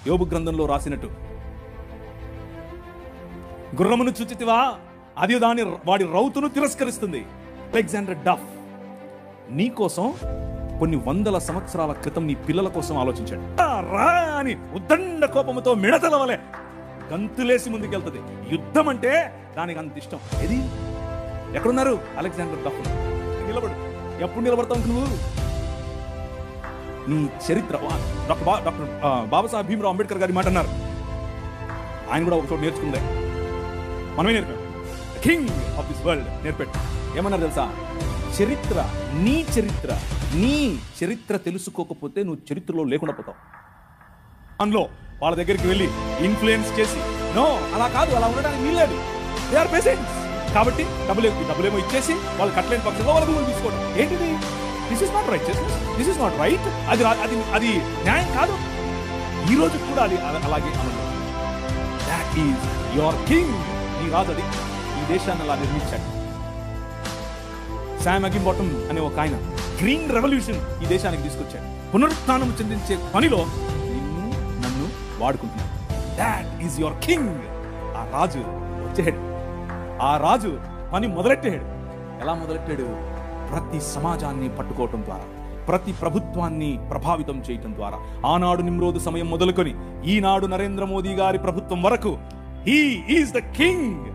యోబు గ్రంథంలో రాసినట్టు. గుర్రమును చూచితివా, అది వాడి రౌతును తిరస్కరిస్తుంది. అలెగ్జాండర్ డఫ్ నీ కోసం కొన్ని వందల సంవత్సరాల క్రితం నీ పిల్లల కోసం ఆలోచించాడు. రా అని ఉద్దండ కోపముతో మిడతల వలె గంతులేసి ముందుకెళ్తుంది. యుద్ధం అంటే దానికి అంత ఇష్టం. ఏది ఎక్కడున్నారు అలెగ్జాండర్ డఫ్? నిలబడు. ఎప్పుడు నిలబడతావు నువ్వు? నీ చరిత్ర. డాక్టర్ బాబాసాహెబ్ భీమ్రావ్ అంబేద్కర్ గారి మాట అన్నారు. ఆయన కూడా ఒక చోటు నేర్చుకుందే, మనమే నేర్పాం. కింగ్ ఆఫ్ దిస్ వరల్డ్ నేర్పాడు. ఏమన్నారు తెలుసా? చరిత్ర, నీ చరిత్ర తెలుసుకోకపోతే నువ్వు చరిత్రలో లేకుండా పోతావు. అందులో వాళ్ళ దగ్గరికి వెళ్ళి ఇన్ఫ్లుయెన్స్ చేసి, నో అలా కాదు, అలా ఉండడానికి వీల్లేదు, దే ఆర్ పేషెంట్స్ కాబట్టి డబ్బులేమో ఇచ్చేసి వాళ్ళు కట్టలేని పక్షంలో వాళ్ళ భూములు తీసుకోవడం. ఏంటిది? This is not right, this is not right. అది న్యాయం కాదు. ఈ రోజు కూడా అది అలాగే అమలు. That is your king. నీ రాజు అది. ఈ దేశాన్ని అలా నిర్మించాడు. శామ్ అగింబాటమ్ అనే ఒక ఆయన గ్రీన్ రెవల్యూషన్ ఈ దేశానికి తీసుకొచ్చాడు. పునరుత్థానం చెందించే పనిలో నిన్ను నన్ను వాడుకుంటున్నాడు. That is your king. ఆ రాజు వచ్చాడు. ఆ రాజు పని మొదలెట్టాడు. ఎలా మొదలెట్టాడు? ప్రతి సమాజాన్ని పట్టుకోవటం ద్వారా, ప్రతి ప్రభుత్వాన్ని ప్రభావితం చేయటం ద్వారా. ఆనాడు నిమ్రోదు సమయం మొదలుకొని ఈనాడు నరేంద్ర మోదీ గారి ప్రభుత్వం వరకు హీ ఈజ్ ద కింగ్.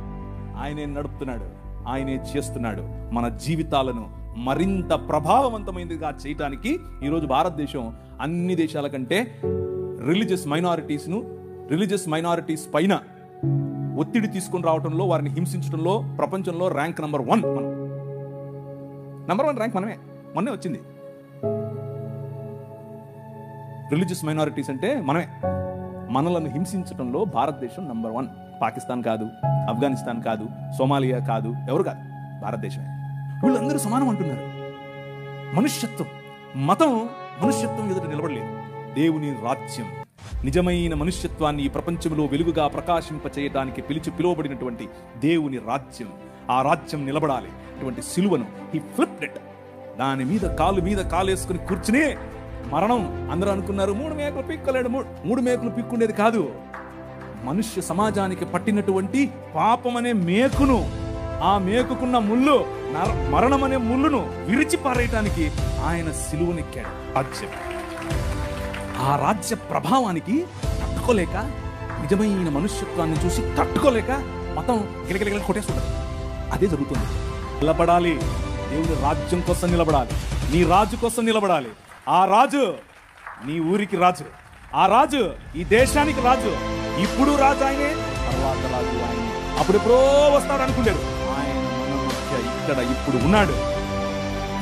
ఆయనే నడుపుతున్నాడు, ఆయనే చేస్తున్నాడు. మన జీవితాలను మరింత ప్రభావవంతమైనదిగా చేయటానికి ఈరోజు భారతదేశం అన్ని దేశాల కంటే రిలీజియస్ మైనారిటీస్ పైన ఒత్తిడి తీసుకుని రావడంలో, వారిని హింసించడంలో ప్రపంచంలో ర్యాంక్ నంబర్ 1. మనం నంబర్ 1 ర్యాంక్ మొన్నే వచ్చింది. రిలీజియస్ మైనారిటీస్ అంటే మనమే. మనలను హింసించడంలో భారతదేశం నంబర్ 1. పాకిస్తాన్ కాదు, ఆఫ్ఘనిస్తాన్ కాదు, సోమాలియా కాదు, ఎవరు కాదు, భారతదేశమే. వీళ్ళందరూ సమానం అంటున్నారు. మనుష్యత్వం, మతం మనుష్యత్వం ఎదుట నిలబడలేదు. దేవుని రాజ్యం, నిజమైన మనుష్యత్వాన్ని ఈ ప్రపంచంలో వెలుగుగా ప్రకాశింపచేయడానికి పిలువబడినటువంటి దేవుని రాజ్యం. ఆ రాజ్యం నిలబడాలి. అటువంటి సిలువను హి ఫ్లిప్డ్ ఇట్. దాని మీద కాలేసుకుని కూర్చునే మరణం. అందరూ అనుకున్నారు 3 మేకులు పిక్కలేడు. 3 మేకులు పిక్కుండేది కాదు. మనుష్య సమాజానికి పట్టినటువంటి పాపం అనే మేకును, ఆ మేకుకున్న ముళ్ళు, మరణం అనే ముళ్ళును విరిచి పారేయటానికి ఆయన సిలువనెక్కాడు. రాజ్యం, ఆ రాజ్య ప్రభావానికి తట్టుకోలేక, నిజమైన మనుష్యత్వాన్ని చూసి తట్టుకోలేక మతం గిలగిలగిల కొట్టేస్తుంటారు. అదే జరుగుతుంది. నిలబడాలి, దేవుని రాజ్యం కోసం నిలబడాలి, నీ రాజు కోసం నిలబడాలి. ఆ రాజు నీ ఊరికి రాజు, ఆ రాజు ఈ దేశానికి రాజు. ఇప్పుడు రాజు ఆయనే, తర్వాత రాజు ఆయనే. అప్పుడెప్పుడో వస్తాడు అనుకున్నారు. ఆయన మన మధ్య ఇక్కడ ఇప్పుడు ఉన్నాడు.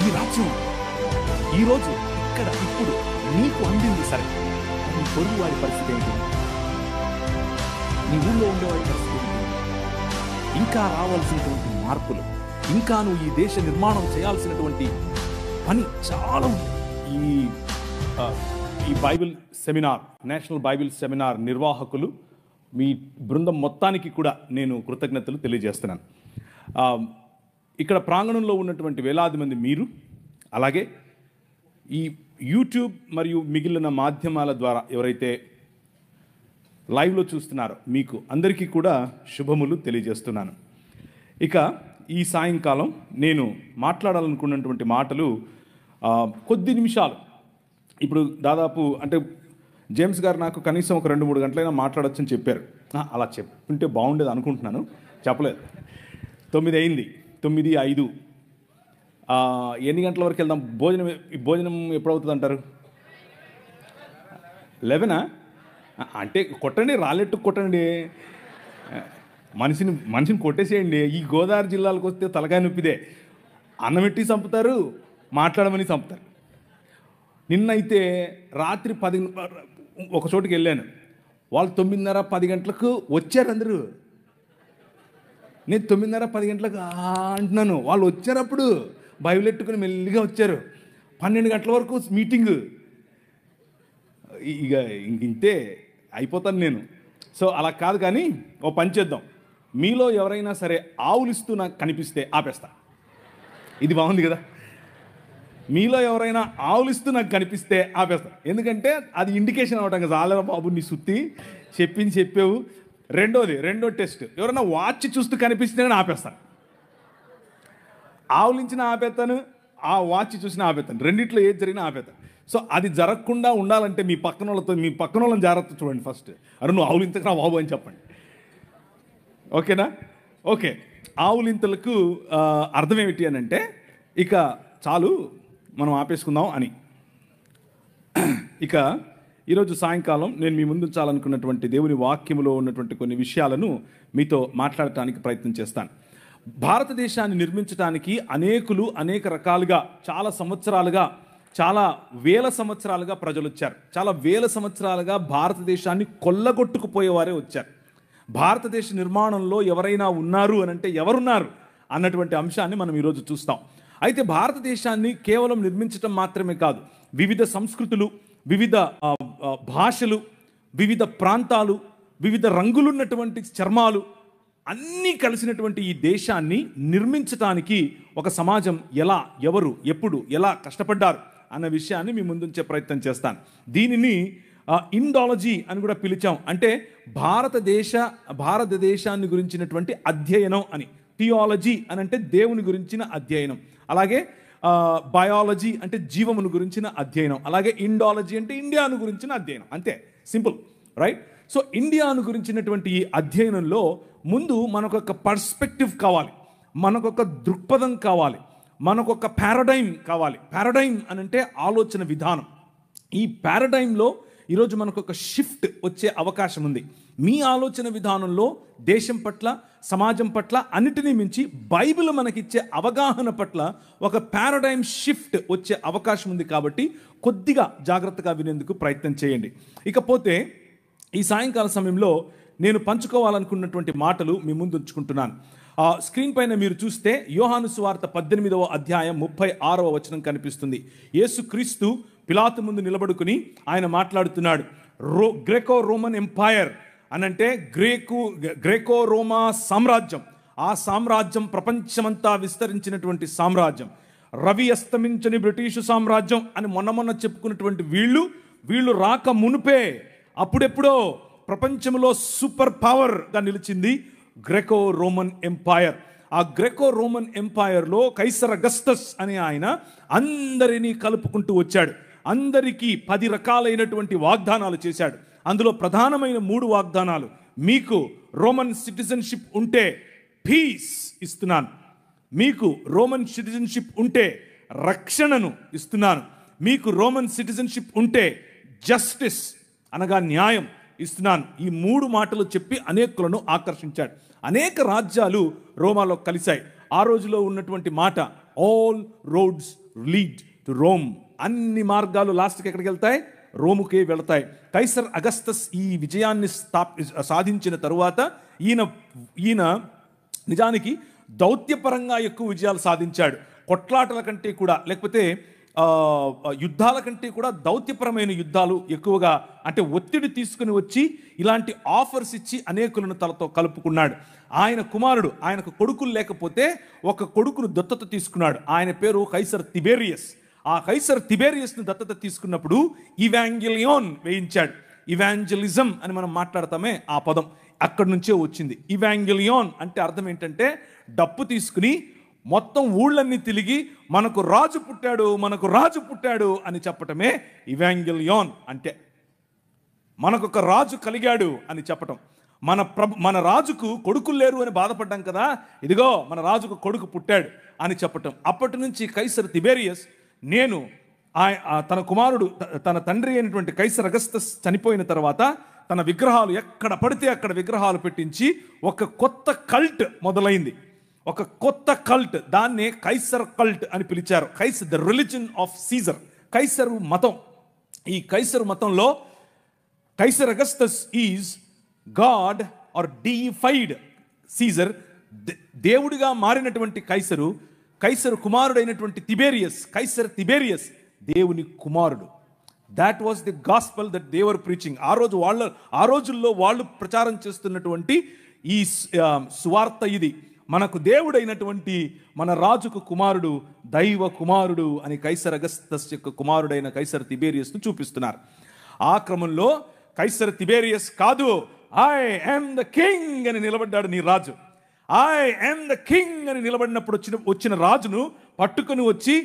ఈ రాజ్యం ఈ రోజు ఇక్కడ ఇప్పుడు నీకు అందింది. సరే, నీ పొరుగు వారి పరిస్థితి ఏంటి? నీ ఊళ్ళో ఉండేవారి పరిస్థితి ఏంటి? ఇంకా రావాల్సినటువంటి మార్పులు, ఇంకా నువ్వు ఈ దేశ నిర్మాణం చేయాల్సినటువంటి పని చాలా ఉంది. ఈ Bible seminar, national Bible seminar నిర్వాహకులు, మీ బృందం మొత్తానికి కూడా నేను కృతజ్ఞతలు తెలియజేస్తున్నాను. ఇక్కడ ప్రాంగణంలో ఉన్నటువంటి వేలాది మంది మీరు, అలాగే ఈ యూట్యూబ్ మరియు మిగిలిన మాధ్యమాల ద్వారా ఎవరైతే లైవ్లో చూస్తున్నారో మీకు అందరికీ కూడా శుభములు తెలియజేస్తున్నాను. ఇక ఈ సాయంకాలం నేను మాట్లాడాలనుకున్నటువంటి మాటలు కొద్ది నిమిషాలు. ఇప్పుడు దాదాపు అంటే జేమ్స్ గారు నాకు కనీసం ఒక 2-3 గంటలైనా మాట్లాడొచ్చని చెప్పారు. అలా చెప్పుంటే బాగుండేది అనుకుంటున్నాను, చెప్పలేదు. 9 అయింది, 9:05. ఎన్ని గంటల వరకు వెళ్దాం? భోజనం ఎప్పుడవుతుంది అంటారు? 11 అంటే కొట్టండి, రాళ్ళెట్టు కొట్టండి, మనిషిని కొట్టేసేయండి. ఈ గోదావరి జిల్లాలకు వస్తే తలకాయ నొప్పిదే. అన్నమెట్టి చంపుతారు, మాట్లాడమని చంపుతారు. నిన్నైతే రాత్రి 10 ఒక చోటుకి వెళ్ళాను. వాళ్ళు 9:30-10 గంటలకు వచ్చారు అందరూ. నేను 9:30-10 గంటలకు అంటున్నాను. వాళ్ళు వచ్చారప్పుడు బైబిల్ ఎట్టుకుని మెల్లిగా వచ్చారు. 12 గంటల వరకు మీటింగ్. ఇక ఇంతే అయిపోతాను నేను. సో అలా కాదు, కానీ ఓ పని చేద్దాం. మీలో ఎవరైనా సరే ఆవులిస్తూ నాకు కనిపిస్తే ఆపేస్తా. ఇది బాగుంది కదా? మీలో ఎవరైనా ఆవులిస్తూ నాకు కనిపిస్తే ఆపేస్తాను. ఎందుకంటే అది ఇండికేషన్ అవ్వటం కదా, ఆలరా బాబు నీ సుత్తి చెప్పావు. రెండో టెస్ట్, ఎవరైనా వాచ్ చూస్తూ కనిపిస్తే నేను ఆపేస్తాను. ఆవులించిన ఆపేస్తాను, ఆ వాచ్ చూసినా ఆపేస్తాను. రెండిట్లో ఏది జరిగినా ఆపేస్తాను. సో అది జరగకుండా ఉండాలంటే మీ పక్కన వాళ్ళని జాగ్రత్త చూడండి. ఫస్ట్ అరే నువ్వు ఆవులింతకురా బాబు అని చెప్పండి. ఓకేనా? ఓకే, ఆవులింతలకు అర్థం ఏమిటి అని అంటే, ఇక చాలు మనం ఆపేసుకుందాం అని. ఇక ఈరోజు సాయంకాలం నేను మీ ముందు ఉంచాలనుకున్నటువంటి దేవుని వాక్యములో ఉన్నటువంటి కొన్ని విషయాలను మీతో మాట్లాడటానికి ప్రయత్నం చేస్తాను. భారతదేశాన్ని నిర్మించడానికి అనేక రకాలుగా చాలా వేల సంవత్సరాలుగా ప్రజలు వచ్చారు. చాలా వేల సంవత్సరాలుగా భారతదేశాన్ని కొల్లగొట్టుకుపోయేవారే వచ్చారు. భారతదేశ నిర్మాణంలో ఎవరైనా ఉన్నారు అని అంటే ఎవరున్నారు అన్నటువంటి అంశాన్ని మనం ఈరోజు చూస్తాం. అయితే భారతదేశాన్ని కేవలం నిర్మించటం మాత్రమే కాదు, వివిధ సంస్కృతులు, వివిధ భాషలు, వివిధ ప్రాంతాలు, వివిధ రంగులున్నటువంటి చర్మాలు అన్నీ కలిసినటువంటి ఈ దేశాన్ని నిర్మించటానికి ఒక సమాజం ఎవరు ఎప్పుడు ఎలా కష్టపడ్డారు అన్న విషయాన్ని మీ ముందుంచే ప్రయత్నం చేస్తాను. దీనిని ఇండాలజీ అని కూడా పిలిచాం. అంటే భారతదేశాన్ని గురించినటువంటి అధ్యయనం అని. థియాలజీ అని అంటే దేవుని గురించిన అధ్యయనం, అలాగే బయాలజీ అంటే జీవమును గురించిన అధ్యయనం, అలాగే ఇండాలజీ అంటే ఇండియాను గురించిన అధ్యయనం. అంతే, సింపుల్, రైట్? సో ఇండియాను గురించినటువంటి ఈ అధ్యయనంలో ముందు మనకొక పర్స్పెక్టివ్ కావాలి, మనకొక దృక్పథం కావాలి, మనకొక పారాడైమ్ కావాలి. పారాడైమ్ అని అంటే ఆలోచన విధానం. ఈ పారాడైమ్లో ఈరోజు మనకు ఒక షిఫ్ట్ వచ్చే అవకాశం ఉంది. మీ ఆలోచన విధానంలో దేశం పట్ల, సమాజం పట్ల, అన్నిటినీ మించి బైబిల్ మనకిచ్చే అవగాహన పట్ల ఒక పారాడైమ్ షిఫ్ట్ వచ్చే అవకాశం ఉంది. కాబట్టి కొద్దిగా జాగ్రత్తగా వినేందుకు ప్రయత్నం చేయండి. ఇకపోతే ఈ సాయంకాల సమయంలో నేను పంచుకోవాలనుకున్నటువంటి మాటలు మీ ముందు ఉంచుకుంటున్నాను. స్క్రీన్ పైన మీరు చూస్తే యోహాను సువార్త 18వ అధ్యాయం 36వ వచనం కనిపిస్తుంది. యేసుక్రీస్తు పిలాతు ముందు నిలబడుకుని ఆయన మాట్లాడుతున్నాడు. గ్రేకో రోమన్ ఎంపైర్ అనంటే గ్రేకో రోమా సామ్రాజ్యం, ఆ సామ్రాజ్యం ప్రపంచమంతా విస్తరించినటువంటి సామ్రాజ్యం, రవి అస్తమించని బ్రిటిషు సామ్రాజ్యం అని మొన్న చెప్పుకున్నటువంటి వీళ్ళు రాక మునుపే అప్పుడెప్పుడో ప్రపంచంలో సూపర్ పవర్గా నిలిచింది గ్రెకో రోమన్ ఎంపైర్. ఆ గ్రెకో రోమన్ ఎంపైర్లో కైసర్ అగస్టస్ అనే ఆయన అందరినీ కలుపుకుంటూ వచ్చాడు. అందరికీ 10 రకాలైనటువంటి వాగ్దానాలు చేశాడు. అందులో ప్రధానమైన 3 వాగ్దానాలు: మీకు రోమన్ సిటిజన్షిప్ ఉంటే పీస్ ఇస్తున్నాను, మీకు రోమన్ సిటిజన్షిప్ ఉంటే రక్షణను ఇస్తున్నాను, మీకు రోమన్ సిటిజన్షిప్ ఉంటే జస్టిస్ అనగా న్యాయం ఇస్తున్నాను. ఈ 3 మాటలు చెప్పి అనేకులను ఆకర్షించాడు. అనేక రాజ్యాలు రోమాలో కలిశాయి. ఆ రోజులో ఉన్నటువంటి మాట all roads lead to Rome. అన్ని మార్గాలు లాస్ట్కి ఎక్కడికి వెళ్తాయి? రోముకే వెళతాయి. కైసర్ అగస్తస్ ఈ విజయాన్ని సాధించిన తరువాత ఈయన నిజానికి దౌత్యపరంగా ఎక్కువ విజయాలు సాధించాడు. కొట్లాటల కంటే కూడా, లేకపోతే యుద్ధాల కంటే కూడా దౌత్యపరమైన యుద్ధాలు ఎక్కువగా, అంటే ఒత్తిడి తీసుకుని వచ్చి ఇలాంటి ఆఫర్స్ ఇచ్చి అనేకులను తనతో కలుపుకున్నాడు. ఆయనకు కొడుకులు లేకపోతే ఒక కొడుకును దత్తత తీసుకున్నాడు. ఆయన పేరు కైసర్ తిబేరియస్. ఆ కైసర్ తిబేరియస్ను దత్తత తీసుకున్నప్పుడు ఇవాంజెలియోన్ వేయించాడు. ఇవాంజలిజం అని మనం మాట్లాడతామే, ఆ పదం అక్కడి నుంచే వచ్చింది. ఇవాంజెలియోన్ అంటే అర్థం ఏంటంటే డప్పు తీసుకుని మొత్తం ఊళ్ళన్నీ తిరిగి మనకు రాజు పుట్టాడు అని చెప్పటమే ఇవాంజెలియోన్ అంటే. మనకొక రాజు కలిగాడు అని చెప్పటం. మన రాజుకు కొడుకులు లేరు అని బాధపడ్డాం కదా, ఇదిగో మన రాజుకు కొడుకు పుట్టాడు అని చెప్పటం. అప్పటి నుంచి కైసర్ తిబేరియస్ తన కుమారుడు, తన తండ్రి అయినటువంటి కైసర్ అగస్తస్ చనిపోయిన తర్వాత తన విగ్రహాలు ఎక్కడ పడితే అక్కడ విగ్రహాలు పెట్టించి ఒక కొత్త కల్ట్ మొదలైంది. ఒక కొత్త కల్ట్, దాన్నే కైసర్ కల్ట్ అని పిలిచారు. The religion of Caesar, Kaiser మతం. ఈ కైసరు మతంలో Kaiser Augustus is god or deified Caesar, దేవుడిగా మారినటువంటి కైసరు కుమారుడైనటువంటి కైసర్ తిబేరియస్ దేవుని కుమారుడు. That was the gospel that they were preaching. ఆ రోజుల్లో వాళ్ళు ప్రచారం చేస్తున్నటువంటి ఈ సువార్త ఇది. మనకు దేవుడైనటువంటి మన రాజుకు కుమారుడు దైవ కుమారుడు అని కైసర్ అగస్తస్ యొక్క కుమారుడైన కైసర్ తిబేరియస్ను చూపిస్తున్నారు. ఆ క్రమంలో కైసర్ తిబేరియస్ కాదు, ఐ యామ్ ద కింగ్ అని నిలబడ్డాడు నీ రాజు. ఐ యామ్ ద కింగ్ అని నిలబడినప్పుడు వచ్చిన రాజును పట్టుకుని వచ్చి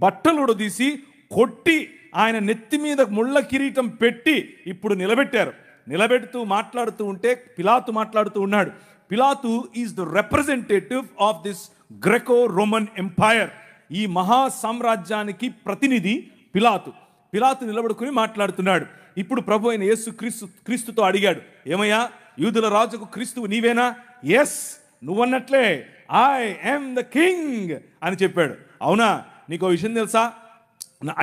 బట్టలు ఉడదీసి కొట్టి ఆయన నెత్తి మీద ముళ్ళ కిరీటం పెట్టి ఇప్పుడు నిలబెట్టారు. నిలబెడుతూ మాట్లాడుతూ ఉంటే పిలాతు మాట్లాడుతూ ఉన్నాడు. పిలాతు is the representative of this Graeco Roman empire. ఈ మహా సామ్రాజ్యానికి ప్రతినిధి పిలాతు. పిలాతు నిలబడుకుని మాట్లాడుతున్నాడు. ఇప్పుడు ప్రభు అయిన యేసు క్రీస్తుతో అడిగాడు, ఏమయ్యా యూదుల రాజుకు క్రీస్తువు నీవేనా? ఎస్, నువ్వన్నట్లే ఐ యామ్ ద కింగ్ అని చెప్పాడు. అవునా, నీకు విషయం తెలుసా?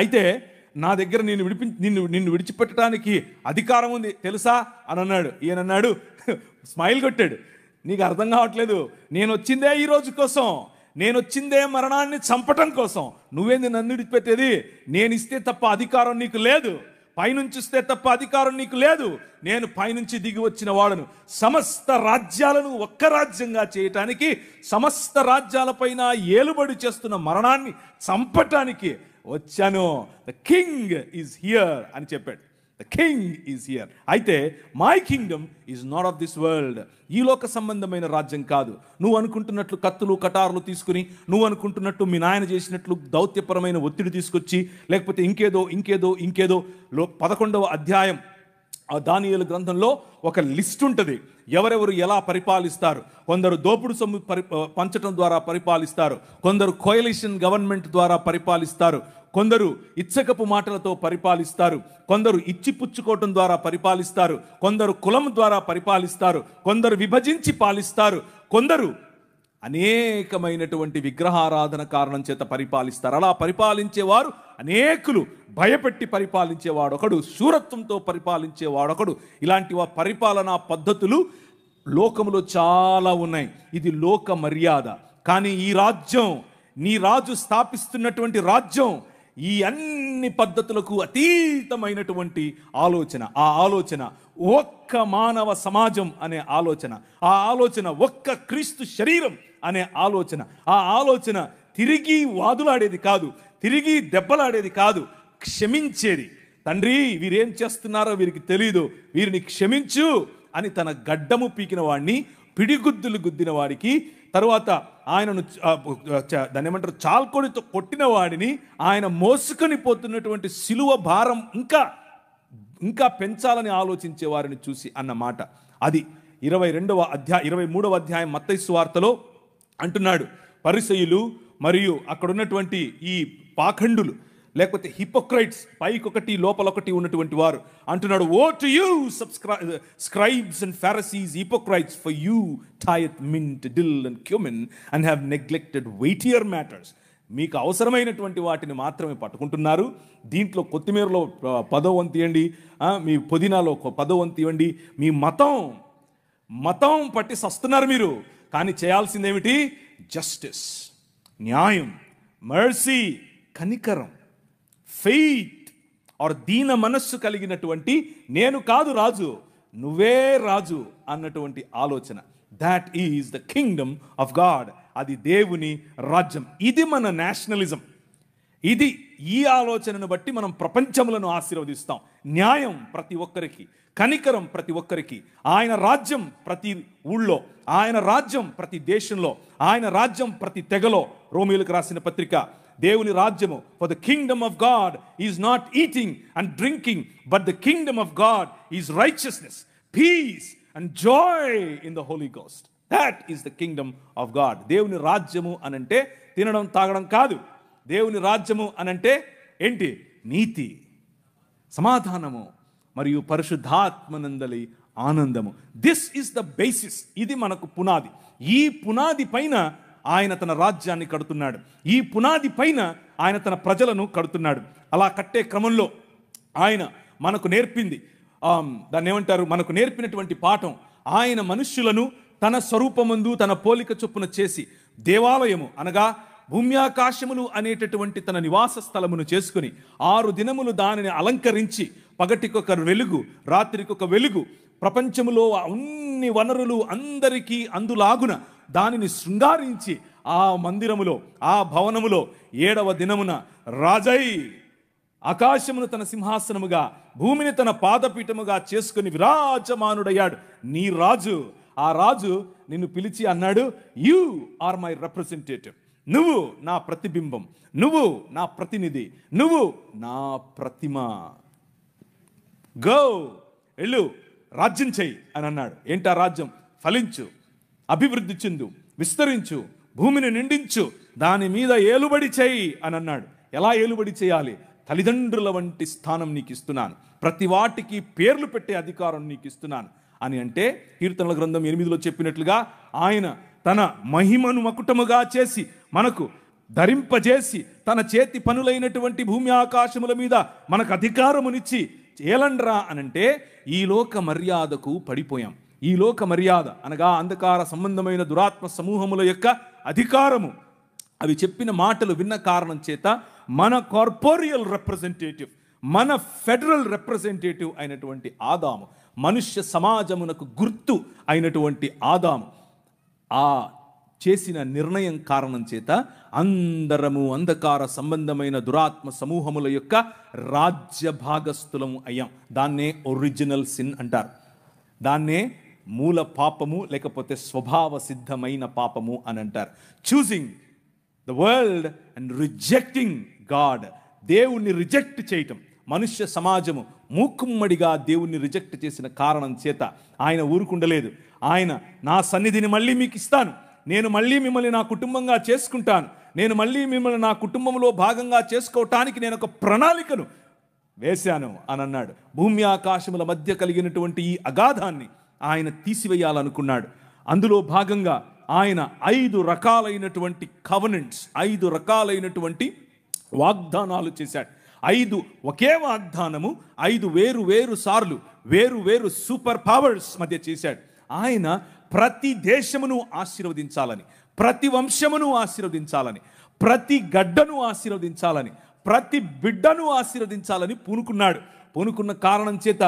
అయితే నా దగ్గర నిన్ను విడిచిపెట్టడానికి అధికారం ఉంది తెలుసా అని అన్నాడు. ఈయన అన్నాడు, స్మైల్ కొట్టాడు, నీకు అర్థం కావట్లేదు, నేను వచ్చిందే ఈ రోజు కోసం, నేను వచ్చిందే మరణాన్ని చంపటం కోసం, నువ్వేంది నన్ను విడిచిపెట్టేది? నేను ఇస్తే తప్ప అధికారం నీకు లేదు, పైనుంచి ఇస్తే తప్ప అధికారం నీకు లేదు. నేను పైనుంచి దిగి వచ్చిన వాడను, సమస్త రాజ్యాలను ఒక్క రాజ్యంగా చేయటానికి, సమస్త రాజ్యాలపైన ఏలుబడి చేస్తున్న మరణాన్ని చంపటానికి వచ్చాను. ద కింగ్ ఈజ్ హియర్ అని చెప్పాడు. The king is here. అయితే my kingdom is not of this world. ఈ లోక సంబంధమైన రాజ్యం కాదు. నువ్వు అనుకుంటున్నట్లు కత్తులు కటారులు తీసుకుని, నువ్వు అనుకుంటున్నట్టు మీ నాయన చేసినట్లు దౌత్యపరమైన ఒత్తిడి తీసుకొచ్చి, లేకపోతే ఇంకేదో 11వ అధ్యాయం దానియేలు గ్రంథంలో ఒక లిస్ట్ ఉంటుంది, ఎవరెవరు ఎలా పరిపాలిస్తారు. కొందరు దోపుడు సొమ్ము పంచటం ద్వారా పరిపాలిస్తారు, కొందరు కోయలిషన్ గవర్నమెంట్ ద్వారా పరిపాలిస్తారు, కొందరు ఇచ్చకపు మాటలతో పరిపాలిస్తారు, కొందరు ఇచ్చిపుచ్చుకోవటం ద్వారా పరిపాలిస్తారు, కొందరు కులం ద్వారా పరిపాలిస్తారు, కొందరు విభజించి పాలిస్తారు, కొందరు అనేకమైనటువంటి విగ్రహారాధన కారణం చేత పరిపాలిస్తారు. అలా పరిపాలించేవారు అనేకులు, భయపెట్టి పరిపాలించేవాడొకడు, శూరత్వంతో పరిపాలించేవాడొకడు. ఇలాంటి పరిపాలనా పద్ధతులు లోకములో చాలా ఉన్నాయి. ఇది లోక మర్యాద. కానీ ఈ రాజ్యం, నీ రాజు స్థాపిస్తున్నటువంటి రాజ్యం ఈ అన్ని పద్ధతులకు అతీతమైనటువంటి ఆలోచన. ఆ ఆలోచన ఒక్క మానవ సమాజం అనే ఆలోచన, ఆ ఆలోచన ఒక్క క్రీస్తు శరీరం అనే ఆలోచన. ఆ ఆలోచన తిరిగి వాదులాడేది కాదు, తిరిగి దెబ్బలాడేది కాదు, క్షమించేది. తండ్రి, వీరేం చేస్తున్నారో వీరికి తెలీదు, వీరిని క్షమించు అని తన గడ్డము పీకిన వాడిని, పిడిగుద్దులు గుద్దిన వాడికి, తరువాత ఆయనను దాన్ని ఏమంటారు, చాల్కొడితో కొట్టిన వాడిని, ఆయన మోసుకొని పోతున్నటువంటి సిలువ భారం ఇంకా పెంచాలని ఆలోచించే వారిని చూసి అన్నమాట. అది 23వ అధ్యాయం మత్తయి సువార్తలో అంటున్నాడు. పరిసయ్యులు మరియు అక్కడ ఉన్నటువంటి ఈ పాఖండులు, లేకపోతే హిపోక్రైట్స్, పైకొకటి లోపలొకటి ఉన్నటువంటి వారు అంటున్నాడు, woe to you scribes and Pharisees, hypocrites, for you tithe mint, dill and cumin and have neglected weightier matters. మీకు అవసరమైనటువంటి వాటిని మాత్రమే పట్టుకుంటున్నారు. దీంట్లో కొత్తిమీరలో 10వ వంతు ఇవ్వండి, మీ పుదీనాలో 10వ వంతు ఇవ్వండి. మీ మతం పట్టి సస్తున్నారు మీరు. కానీ చేయాల్సిందేమిటి? జస్టిస్, న్యాయం, మర్సీ, కనికరం, ఫెయిత్ ఆర్ దీన మనస్సు కలిగినటువంటి, నేను కాదు రాజు, నువ్వే రాజు అన్నటువంటి ఆలోచన. That is the kingdom of God. అది దేవుని రాజ్యం. ఇది మన నేషనలిజం. ఈ ఆలోచనను బట్టి మనం ప్రపంచములను ఆశీర్వదిస్తాం. న్యాయం ప్రతి ఒక్కరికి, కనికరం ప్రతి ఒక్కరికి, ఆయన రాజ్యం ప్రతి ఊళ్ళో, ఆయన రాజ్యం ప్రతి దేశంలో, ఆయన రాజ్యం ప్రతి తెగలో. రోమీయులకు రాసిన పత్రిక, దేవుని రాజ్యము, for the kingdom of God is not eating and drinking, but the kingdom of God is righteousness, peace and joy in the Holy Ghost. That is the kingdom of God. దేవుని రాజ్యము అనంటే తినడం తాగడం కాదు. దేవుని రాజ్యము అనంటే ఏంటి? నీతి, సమాధానము మరియు పరిశుద్ధాత్మనందలి ఆనందము. This is the basis. ఇది మనకు పునాది. ఈ పునాది పైన ఆయన తన రాజ్యాన్ని కడుతున్నాడు. ఈ పునాది పైన ఆయన తన ప్రజలను కడుతున్నాడు. అలా కట్టే క్రమంలో ఆయన మనకు నేర్పింది, దాన్ని ఏమంటారు, మనకు నేర్పినటువంటి పాఠం, ఆయన మనుష్యులను తన స్వరూపమందు తన పోలిక చొప్పున చేసి దేవాలయము అనగా భూమ్యాకాశములు అనేటటువంటి తన నివాస స్థలమును చేసుకుని 6 దినములు దానిని అలంకరించి, పగటికొక వెలుగు, రాత్రికొక వెలుగు, ప్రపంచములో అన్ని వనరులు అందరికీ అందులాగున దానిని శృంగారించి ఆ మందిరములో, ఆ భవనములో 7వ దినమున రాజై ఆకాశమును తన సింహాసనముగా, భూమిని తన పాదపీఠముగా చేసుకుని విరాజమానుడయ్యాడు. నీ రాజు, ఆ రాజు నిన్ను పిలిచి అన్నాడు, యు ఆర్ మై రిప్రజెంటేటివ్. నువ్వు నా ప్రతిబింబం, నువ్వు నా ప్రతినిధి, నువ్వు నా ప్రతిమ. గో, వెళ్ళు, రాజ్యం చెయ్యి అని అన్నాడు. ఏంటా రాజ్యం? ఫలించు, అభివృద్ధి చెందు, విస్తరించు, భూమిని నిండించు, దాని మీద ఏలుబడి చేయి అని అన్నాడు. ఎలా ఏలుబడి చేయాలి? తల్లిదండ్రుల వంటి స్థానం నీకు ఇస్తున్నాను, ప్రతి వాటికి పేర్లు పెట్టే అధికారం నీకు ఇస్తున్నాను అని అంటే, కీర్తనల గ్రంథం 8లో చెప్పినట్లుగా ఆయన తన మహిమను మకుటముగా చేసి మనకు ధరింపజేసి తన చేతి పనులైనటువంటి భూమి ఆకాశముల మీద మనకు అధికారమునిచ్చి ఏలండ్రా అనంటే, ఈ లోక మర్యాదకు పడిపోయాం. ఈ లోక మర్యాద అనగా అంధకార సంబంధమైన దురాత్మ సమూహముల యొక్క అధికారము, అవి చెప్పిన మాటలు విన్న కారణం చేత మన కార్పోరియల్ రిప్రజెంటేటివ్, మన ఫెడరల్ రిప్రజెంటేటివ్ అయినటువంటి ఆదాము, మనుష్య సమాజమునకు గుర్తు అయినటువంటి ఆదాము ఆ చేసిన నిర్ణయం కారణం చేత అందరము అంధకార సంబంధమైన దురాత్మ సమూహముల యొక్క రాజ్య భాగస్థులము అయ్యాం. దాన్నే ఒరిజినల్ సిన్ అంటారు. దాన్నే మూల పాపము లేకపోతే స్వభావ సిద్ధమైన పాపము అని అంటారు. Choosing the world and rejecting God. దేవుణ్ణి రిజెక్ట్ చేయటం. మనుష్య సమాజము మూకుమ్మడిగా దేవుణ్ణి రిజెక్ట్ చేసిన కారణం చేత ఆయన ఊరుకుండలేదు. ఆయన నా సన్నిధిని మళ్ళీ మీకు ఇస్తాను, నేను మళ్ళీ మిమ్మల్ని నా కుటుంబంగా చేసుకుంటాను, నేను మళ్ళీ మిమ్మల్ని నా కుటుంబంలో భాగంగా చేసుకోవటానికి నేను ఒక ప్రణాళికను వేశాను అని అన్నాడు. భూమి ఆకాశముల మధ్య కలిగినటువంటి ఈ అగాధాన్ని ఆయన తీసివేయాలనుకున్నాడు. అందులో భాగంగా ఆయన 5 రకాలైనటువంటి కవెనెంట్స్, 5 రకాలైనటువంటి వాగ్దానాలు చేశాడు. 5 ఒకే వాగ్దానము 5 వేరు వేరు సార్లు వేరు వేరు సూపర్ పవర్స్ మధ్య చేశాడు. ఆయన ప్రతి దేశమును ఆశీర్వదించాలని, ప్రతి వంశమును ఆశీర్వదించాలని, ప్రతి గడ్డను ఆశీర్వదించాలని, ప్రతి బిడ్డను ఆశీర్వదించాలని పూనుకున్న కారణం చేత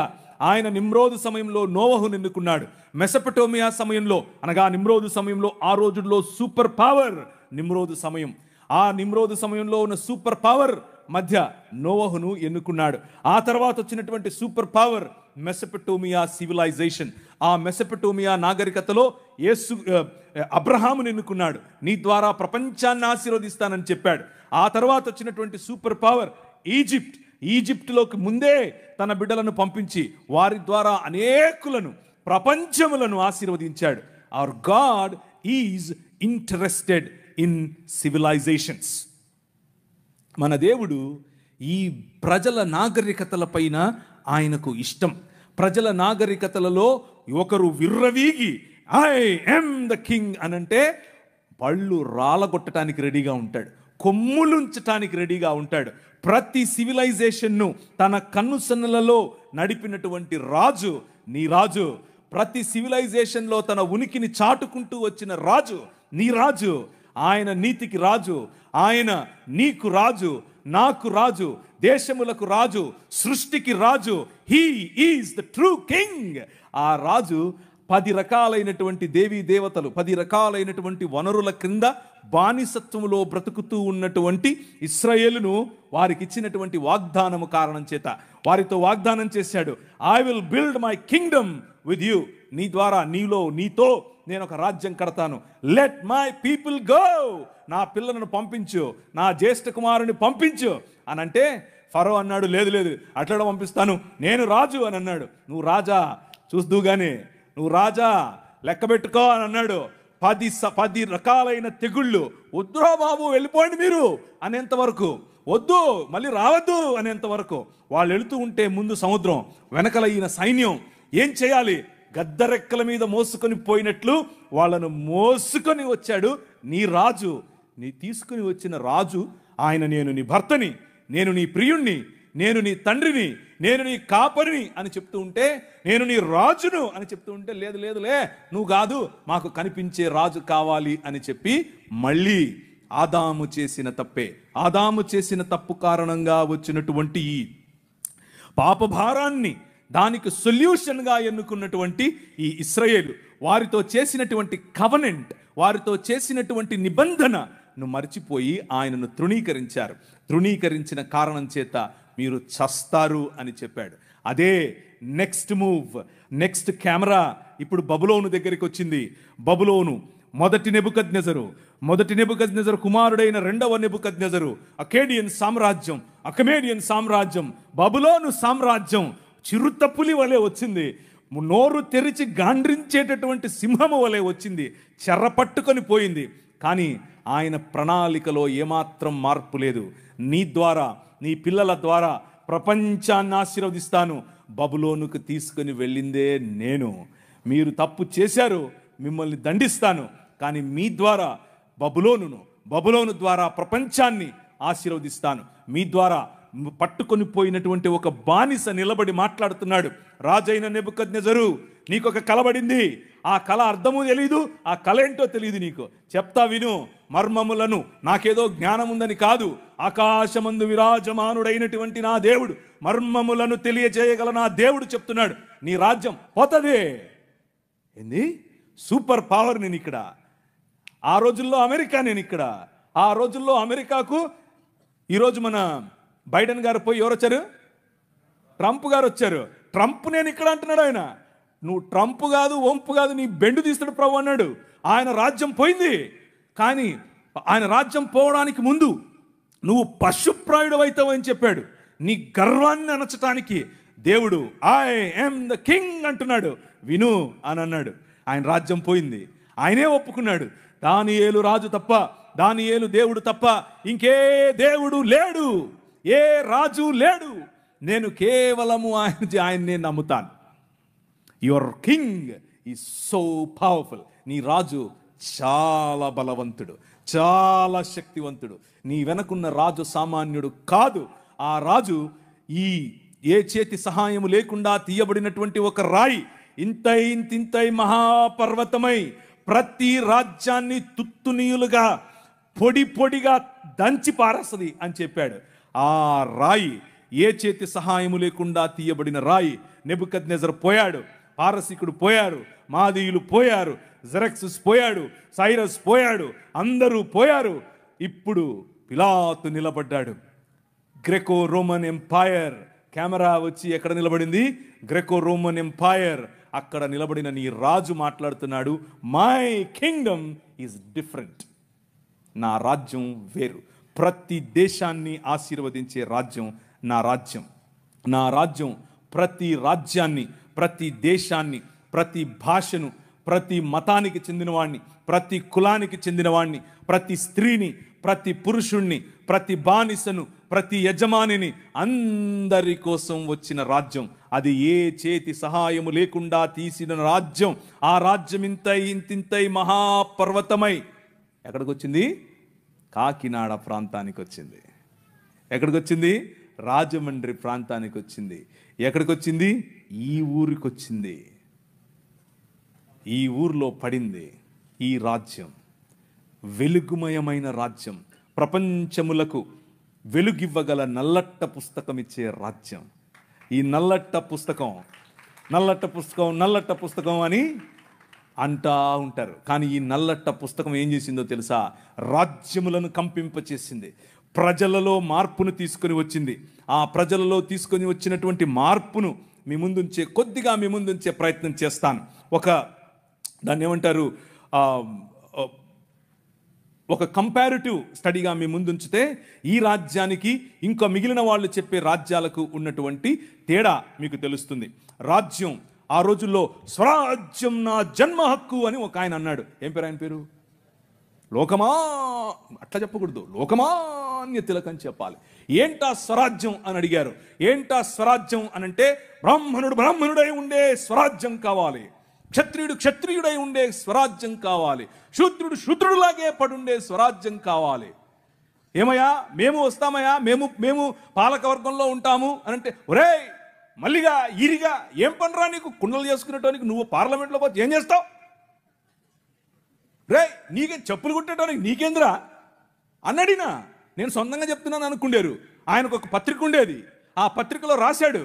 ఆయన నిమ్రోదు సమయంలో నోవహును ఎన్నుకున్నాడు. మెసపటోమియా సమయంలో అనగా నిమ్రోదు సమయంలో, ఆ రోజుల్లో సూపర్ పవర్ నిమ్రోదు సమయం, ఆ నిమ్రోదు సమయంలో ఉన్న సూపర్ పవర్ మధ్య నోవహును ఎన్నుకున్నాడు. ఆ తర్వాత వచ్చినటువంటి సూపర్ పవర్ మెసపటోమియా సివిలైజేషన్. ఆ మెసపటోమియా నాగరికతలో అబ్రహామును ఎన్నుకున్నాడు. నీ ద్వారా ప్రపంచాన్ని ఆశీర్వదిస్తానని చెప్పాడు. ఆ తర్వాత వచ్చినటువంటి సూపర్ పవర్ ఈజిప్టులోకి ముందే తన బిడ్డలను పంపించి వారి ద్వారా అనేకులను, ప్రపంచములను ఆశీర్వదించాడు. Hour God is interested in civilisations. మన దేవుడు ఈ ప్రజల నాగరికతల పైన ఆయనకు ఇష్టం. ప్రజల నాగరికతలలో ఒకరు విర్రవీగి ఐ యామ్ ద కింగ్ అనంటే పళ్ళు రాలగొట్టడానికి రెడీగా ఉంటాడు, కొమ్ములుంచటానికి రెడీగా ఉంటాడు. ప్రతి సివిలైజేషన్ను తన కన్నుసన్నలలో నడిపినటువంటి రాజు నీ రాజు. ప్రతి సివిలైజేషన్లో తన ఉనికిని చాటుకుంటూ వచ్చిన రాజు నీ రాజు. ఆయన నీతికి రాజు, ఆయన నీకు రాజు, నాకు రాజు, దేశములకు రాజు, సృష్టికి రాజు. He is the true king. ఆ రాజు 10 రకాలైనటువంటి దేవీ దేవతలు, 10 రకాలైనటువంటి వనరుల క్రింద బానిసత్వములో బ్రతుకుతూ ఉన్నటువంటి ఇశ్రాయేలును వారికి ఇచ్చినటువంటి వాగ్దానము కారణం చేత వారితో వాగ్దానం చేశాడు, I will build my Kingdom with you. నీ ద్వారా, నీతో నేను ఒక రాజ్యం కడతాను. Let my people go. నా పిల్లలను పంపించు, నా జ్యేష్ఠ కుమారుని పంపించు అని అంటే ఫరో అన్నాడు, లేదు లేదు అట్లా పంపిస్తాను, నేను రాజు అని అన్నాడు. నువ్వు రాజా చూస్తూగానే, నువ్వు రాజా లెక్క పెట్టుకో అని అన్నాడు. 10 రకాలైన తెగుళ్ళు. వద్దురా బాబు వెళ్ళిపోండి మీరు అనేంత వరకు, వద్దు మళ్ళీ రావద్దు అనేంత వరకు వాళ్ళు వెళుతూ ఉంటే ముందు సముద్రం, వెనకల ఈయన సైన్యం. ఏం చేయాలి? గద్దరెక్కల మీద మోసుకొని పోయినట్లు వాళ్ళను మోసుకొని వచ్చాడు నీ రాజు. నీ తీసుకుని వచ్చిన రాజు ఆయన, నేను నీ భర్తని, నేను నీ ప్రియుణ్ణి, నేను నీ తండ్రిని, నేను నీ కాపరిని అని చెప్తూ ఉంటే, నేను నీ రాజును అని చెప్తూ ఉంటే, లేదు లేదులే నువ్వు కాదు, మాకు కనిపించే రాజు కావాలి అని చెప్పి మళ్ళీ ఆదాము చేసిన తప్పు కారణంగా వచ్చినటువంటి ఈ పాపభారాన్ని దానికి సొల్యూషన్గా ఎన్నుకున్నటువంటి ఈ ఇశ్రాయేలు వారితో చేసినటువంటి కవనెంట్, వారితో చేసినటువంటి నిబంధనను మర్చిపోయి ఆయనను తృణీకరించారు. తృణీకరించిన కారణం చేత మీరు చస్తారు అని చెప్పాడు. అదే నెక్స్ట్ మూవ్, నెక్స్ట్ కెమెరా ఇప్పుడు బబులోను దగ్గరికి వచ్చింది. బబులోను మొదటి నెబుకద్నెజరు కుమారుడైన రెండవ నెబుకద్నెజరు, అకేడియన్ సామ్రాజ్యం, బబులోను సామ్రాజ్యం చిరుతపులి వలె వచ్చింది. నోరు తెరిచి గాండ్రించేటటువంటి సింహము వలె వచ్చింది, చెరపట్టుకొని పోయింది. కానీ ఆయన ప్రణాళికలో ఏమాత్రం మార్పు లేదు. నీ ద్వారా, నీ పిల్లల ద్వారా ప్రపంచాన్ని ఆశీర్వదిస్తాను. బబులోనుకు తీసుకొని వెళ్ళిందే నేను. మీరు తప్పు చేశారు, మిమ్మల్ని దండిస్తాను. కానీ మీ ద్వారా బబులోను ద్వారా ప్రపంచాన్ని ఆశీర్వదిస్తాను. మీ ద్వారా పట్టుకొని పోయినటువంటి ఒక బానిస నిలబడి మాట్లాడుతున్నాడు. రాజైన నెబుకద్నెజరు, నీకొక కల పడింది. ఆ కళ అర్థము తెలీదు, ఆ కళ ఏంటో తెలియదు నీకు. చెప్తా విను. మర్మములను, నాకేదో జ్ఞానం ఉందని కాదు, ఆకాశమందు విరాజమానుడైనటువంటి నా దేవుడు, మర్మములను తెలియజేయగల నా దేవుడు చెప్తున్నాడు, నీ రాజ్యం పోతదే. ఏంది? సూపర్ పవర్ నేను ఇక్కడ. ఆ రోజుల్లో అమెరికా నేను ఇక్కడ. ఆ రోజుల్లో అమెరికాకు ఈరోజు మన బైడెన్ గారు పోయి ఎవరు వచ్చారు? ట్రంప్ గారు వచ్చారు. ట్రంప్ నేను ఇక్కడ అంటున్నాడు ఆయన. నువ్వు ట్రంప్ కాదు, వంపు కాదు, నీ బెండు తీస్తాడు ప్రభు అన్నాడు. ఆయన రాజ్యం పోయింది. కానీ ఆయన రాజ్యం పోవడానికి ముందు నువ్వు పశుప్రాయుడు అవుతావు అని చెప్పాడు. నీ గర్వాన్ని అణచటానికి దేవుడు ఐ యామ్ ద కింగ్ అంటున్నాడు. విను అని అన్నాడు. ఆయన రాజ్యం పోయింది. ఆయనే ఒప్పుకున్నాడు, దానియేలు రాజు తప్ప, దానియేలు దేవుడు తప్ప ఇంకే దేవుడు లేడు, ఏ రాజు లేడు. నేను కేవలము ఆయన్నే నమ్ముతాను. Your king is so powerful. నీ రాజు చాలా బలవంతుడు, చాలా శక్తివంతుడు. నీ వెనకున్న రాజు సామాన్యుడు కాదు. ఆ రాజు ఏ చేతి సహాయము లేకుండా తీయబడినటువంటి ఒక రాయి, ఇంతై మహాపర్వతమై ప్రతి రాజ్యాన్ని తుత్తునీయులుగా పొడిగా దంచి పారేస్తుంది అని చెప్పాడు. ఆ రాయి, ఏ చేతి సహాయము లేకుండా తీయబడిన రాయి. నెబుకద్నెజర్ పోయాడు, పారసీకుడు పోయారు, మాదీయులు పోయారు, జెరక్సస్ పోయాడు, సైరస్ పోయాడు, అందరూ పోయారు. ఇప్పుడు పిలాతు నిలబడ్డాడు. Graeco Roman empire. కెమెరా వచ్చి ఎక్కడ నిలబడింది? Graeco Roman empire. అక్కడ నిలబడిన నీ రాజు మాట్లాడుతున్నాడు, మై కింగ్డమ్ ఈజ్ డిఫరెంట్. నా రాజ్యం వేరు. ప్రతి దేశాన్ని ఆశీర్వదించే రాజ్యం నా రాజ్యం. నా రాజ్యం ప్రతి రాజ్యాన్ని, ప్రతి దేశాన్ని, ప్రతి భాషను, ప్రతి మతానికి చెందినవాడిని, ప్రతి కులానికి చెందినవాడిని, ప్రతి స్త్రీని, ప్రతి పురుషుణ్ణి, ప్రతి బానిసను, ప్రతి యజమానిని, అందరి కోసం వచ్చిన రాజ్యం. అది ఏ చేతి సహాయము లేకుండా తీసిన రాజ్యం. ఆ రాజ్యం ఇంతింతై మహాపర్వతమై ఎక్కడికి వచ్చింది? కాకినాడ ప్రాంతానికి వచ్చింది. ఎక్కడికి వచ్చింది? రాజమండ్రి ప్రాంతానికి వచ్చింది. ఎక్కడికి వచ్చింది? ఈ ఊరికి వచ్చింది. ఈ ఊర్లో పడింది ఈ రాజ్యం. వెలుగుమయమైన రాజ్యం, ప్రపంచములకు వెలుగివ్వగల నల్లట్ట పుస్తకం ఇచ్చే రాజ్యం. ఈ నల్లట్ట పుస్తకం అని అంటా ఉంటారు. కానీ ఈ నల్లట్ట పుస్తకం ఏం చేసిందో తెలుసా? రాజ్యములను కంపింపచేసింది, ప్రజలలో మార్పును తీసుకొని వచ్చింది. ఆ ప్రజలలో తీసుకొని వచ్చినటువంటి మార్పును కొద్దిగా మీ ముందుంచే ప్రయత్నం చేస్తాను. దాన్ని ఏమంటారు, ఒక కంపారిటివ్ స్టడీగా మీ ముందుంచితే ఈ రాజ్యానికి ఇంకా మిగిలిన వాళ్ళు చెప్పే రాజ్యాలకు ఉన్నటువంటి తేడా మీకు తెలుస్తుంది. రాజ్యం ఆ రోజుల్లో స్వరాజ్యం నా జన్మ హక్కు అని ఒక ఆయన అన్నాడు. ఏం పేరు ఆయన పేరు? లోకమా, అట్లా చెప్పకూడదు, లోకమాన్య తిలక్ అని చెప్పాలి. ఏంటా స్వరాజ్యం అని అడిగారు. ఏంటా స్వరాజ్యం అనంటే బ్రాహ్మణుడై ఉండే స్వరాజ్యం కావాలి, క్షత్రియుడై ఉండే స్వరాజ్యం కావాలి, శూద్రుడులాగే పడుండే స్వరాజ్యం కావాలి. ఏమయ్యా మేము వస్తామయ్యా, మేము పాలకవర్గంలో ఉంటాము అనంటే, ఒరే మల్లిగా ఈరిగా ఏం పనిరా నీకు? కుండలు చేసుకునేటానికి నువ్వు పార్లమెంట్లో పోతే ఏం చేస్తావు? రే నీకే చెప్పులు కుట్టేటానికి నీకేంద్రా అన్నడినా. నేను సొంతంగా చెప్తున్నాను అనుకుండారు. ఆయనకు ఒక పత్రిక ఉండేది. ఆ పత్రికలో రాశాడు,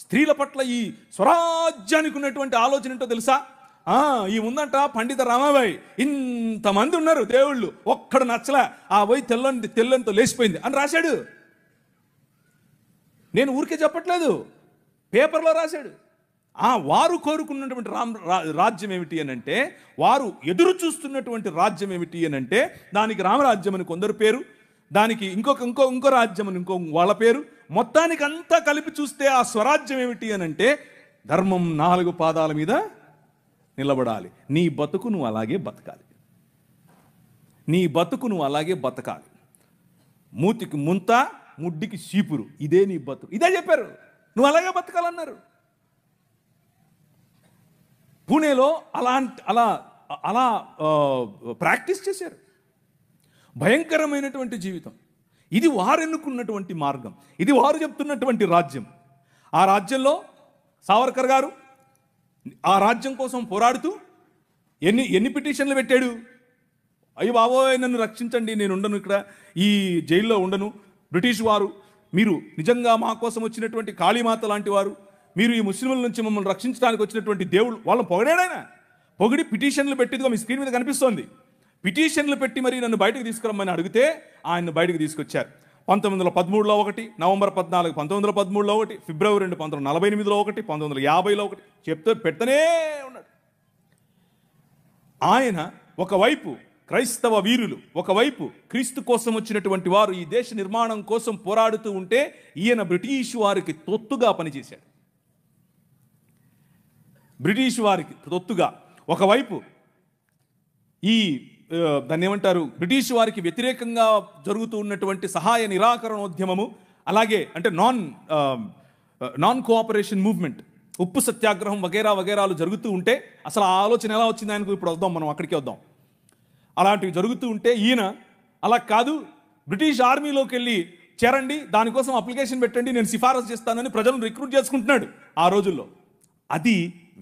స్త్రీల పట్ల ఈ స్వరాజ్యానికి ఉన్నటువంటి ఆలోచన ఏంటో తెలుసా? ఈ ఉందంట పండిత రామాబాయి, ఇంతమంది ఉన్నారు దేవుళ్ళు, ఒక్కడు నచ్చలే, ఆ పోయి తెల్లంతో లేచిపోయింది అని రాశాడు. నేను ఊరికే చెప్పట్లేదు, పేపర్లో రాశాడు. వారు కోరుకున్నటువంటి రాజ్యం ఏమిటి అని అంటే, వారు ఎదురు చూస్తున్నటువంటి రాజ్యం ఏమిటి అని అంటే, దానికి రామరాజ్యం అని కొందరు పేరు, దానికి ఇంకో రాజ్యం అని ఇంకో వాళ్ళ పేరు, మొత్తానికి అంతా కలిపి చూస్తే ఆ స్వరాజ్యం ఏమిటి అని అంటే, ధర్మం 4 పాదాల మీద నిలబడాలి. నీ బతుకు నువ్వు అలాగే బతకాలి. నీ బతుకు నువ్వు అలాగే బతకాలి. మూతికి ముంత, ముడ్డికి చీపురు, ఇదే నీ బతుకు. ఇదే చెప్పారు, నువ్వు అలాగే బతకాలన్నారు. పూణేలో అలా ప్రాక్టీస్ చేశారు. భయంకరమైనటువంటి జీవితం. ఇది వారు ఎన్నుకున్నటువంటి మార్గం, ఇది వారు చెప్తున్నటువంటి రాజ్యం. ఆ రాజ్యంలో సావర్కర్ గారు ఆ రాజ్యం కోసం పోరాడుతూ ఎన్ని పిటిషన్లు పెట్టాడు. అయ్యో బాబోయ్, నన్ను రక్షించండి, నేను ఉండను, ఇక్కడ ఈ జైల్లో ఉండను, బ్రిటిష్ వారు మీరు నిజంగా మా కోసం వచ్చినటువంటి కాళీమాత లాంటి వారు, మీరు ఈ ముస్లింల నుంచి మమ్మల్ని రక్షించడానికి వచ్చినటువంటి దేవుడు. వాళ్ళని పొగిడాడాయన, పొగిడి పిటిషన్లు పెట్టిదిగా మీ స్క్రీన్ మీద కనిపిస్తోంది. పిటిషన్లు పెట్టి మరి నన్ను బయటకు తీసుకురమ్మని అడిగితే ఆయన్ని బయటకు తీసుకొచ్చారు. 1913లో ఒకటి, నవంబర్ 14 1913లో ఒకటి, ఫిబ్రవరి 2 1948లో ఒకటి, 1950లో ఒకటి చెప్తే పెడతనే ఉన్నాడు. ఆయన ఒకవైపు క్రైస్తవ వీరులు, ఒకవైపు క్రీస్తు కోసం వచ్చినటువంటి వారు ఈ దేశ నిర్మాణం కోసం పోరాడుతూ ఉంటే, ఈయన బ్రిటిష్ వారికి తొత్తుగా పనిచేశాడు. బ్రిటిష్ వారికి తొత్తుగా ఒకవైపు ఈ దాన్ని ఏమంటారు, బ్రిటిష్ వారికి వ్యతిరేకంగా జరుగుతూ ఉన్నటువంటి సహాయ నిరాకరణోద్యమము, అలాగే అంటే నాన్ కోఆపరేషన్ మూవ్మెంట్, ఉప్పు సత్యాగ్రహం వగేరాలు జరుగుతూ ఉంటే, అసలు ఆ ఆలోచన ఎలా వచ్చింది ఆయనకు ఇప్పుడు వద్దాం, మనం అక్కడికి వద్దాం. అలాంటివి జరుగుతూ ఉంటే ఈయన అలా కాదు, బ్రిటిష్ ఆర్మీలోకి వెళ్ళి చేరండి, దానికోసం అప్లికేషన్ పెట్టండి, నేను సిఫారసు చేస్తానని ప్రజలను రిక్రూట్ చేసుకుంటున్నాడు ఆ రోజుల్లో. అది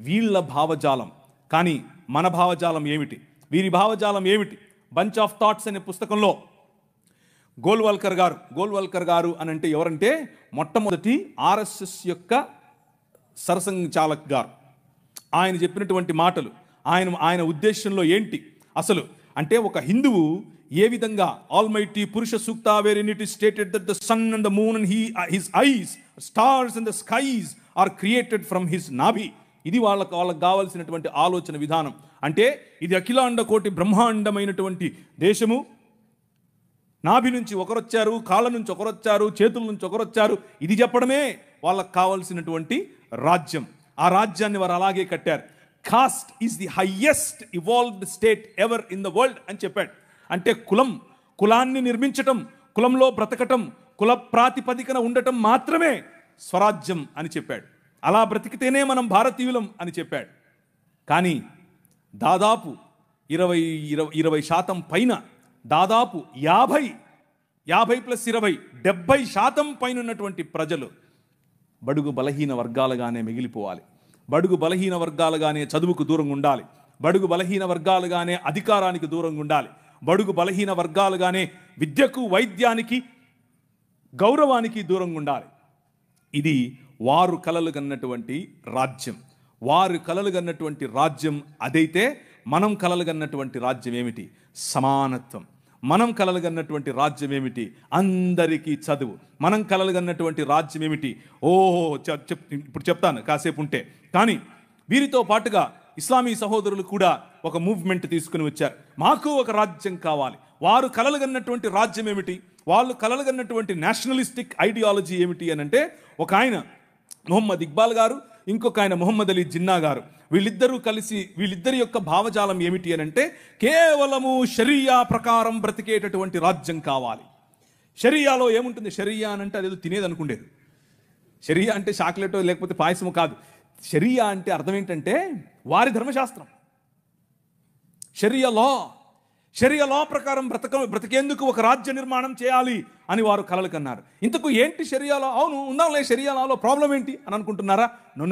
వీళ్ళ భావజాలం. కానీ మన భావజాలం ఏమిటి, వీరి భావజాలం ఏమిటి? బంచ్ ఆఫ్ థాట్స్ అనే పుస్తకంలో గోల్వల్కర్ గారు అని అంటే ఎవరంటే, మొట్టమొదటి ఆర్ఎస్ఎస్ యొక్క సరసంఘచాలక్ గారు. ఆయన చెప్పినటువంటి మాటలు, ఆయన ఉద్దేశంలో ఏంటి అసలు అంటే, ఒక హిందువు ఏ విధంగా almighty Purusha Sukta wherein it is stated that the sun and the moon and his eyes stars and the skies are created from his నాభి. ఇది వాళ్ళకు కావాల్సినటువంటి ఆలోచన విధానం. అంటే ఇది అఖిలాండ కోటి బ్రహ్మాండమైనటువంటి దేశము. నాభి నుంచి ఒకరొచ్చారు, కాళ్ళ నుంచి ఒకరొచ్చారు, చేతుల నుంచి ఒకరొచ్చారు. ఇది చెప్పడమే వాళ్ళకు కావాల్సినటువంటి రాజ్యం. ఆ రాజ్యాన్ని వారు అలాగే కట్టారు. Cost is the highest evolved state ever in the world అని చెప్పాడు. అంటే కులాన్ని నిర్మించటం, కులంలో బ్రతకటం, కుల ప్రాతిపదికన ఉండటం మాత్రమే స్వరాజ్యం అని చెప్పాడు. అలా బ్రతికితేనే మనం భారతీయులం అని చెప్పాడు. కానీ దాదాపు 20% పైన, దాదాపు 50+20 70% పైన ఉన్నటువంటి ప్రజలు బడుగు బలహీన వర్గాలుగానే మిగిలిపోవాలి. బడుగు బలహీన వర్గాలుగానే చదువుకు దూరంగా ఉండాలి. బడుగు బలహీన వర్గాలుగానే అధికారానికి దూరంగా ఉండాలి. బడుగు బలహీన వర్గాలుగానే విద్యకు, వైద్యానికి, గౌరవానికి దూరంగా ఉండాలి. ఇది వారు కలలు కన్నటువంటి రాజ్యం. వారు కలలు కన్నటువంటి రాజ్యం అదైతే, మనం కలలు కన్నటువంటి రాజ్యం ఏమిటి? సమానత్వం. మనం కలలు కన్నటువంటి రాజ్యం ఏమిటి? అందరికీ చదువు. మనం కలలు కన్నటువంటి రాజ్యం ఏమిటి? ఇప్పుడు చెప్తాను కాసేపు ఉంటే. కానీ వీరితో పాటుగా ఇస్లామీ సహోదరులు కూడా ఒక మూవ్మెంట్ తీసుకుని వచ్చారు. మాకు ఒక రాజ్యం కావాలి. వారు కలలు కన్నటువంటి రాజ్యం ఏమిటి? వాళ్ళు కలలు కన్నటువంటి నేషనలిస్టిక్ ఐడియాలజీ ఏమిటి అని అంటే, ఒక ఆయన మొహమ్మద్ ఇక్బాల్ గారు, ఇంకొక ఆయన మొహమ్మద్ అలీ జిన్నా గారు, వీళ్ళిద్దరి యొక్క భావజాలం ఏమిటి అని అంటే, కేవలము షరియా ప్రకారం బ్రతికేటటువంటి రాజ్యం కావాలి. షరియాలో ఏముంటుంది? షరియా అని అంటే అదేదో తినేది అనుకుండేది. షరియా అంటే చాక్లెటో లేకపోతే పాయసమో కాదు. షరియా అంటే అర్థం ఏంటంటే వారి ధర్మశాస్త్రం. షరియా లా ప్రకారం బ్రతికేందుకు ఒక రాజ్య నిర్మాణం చేయాలి అని వారు కలలు కన్నారు. ఇంతకు ఏంటి షరియాలో? అవును ఉందాంలే, షరియా లాలో ప్రాబ్లం ఏంటి అని అనుకుంటున్నారా? నో.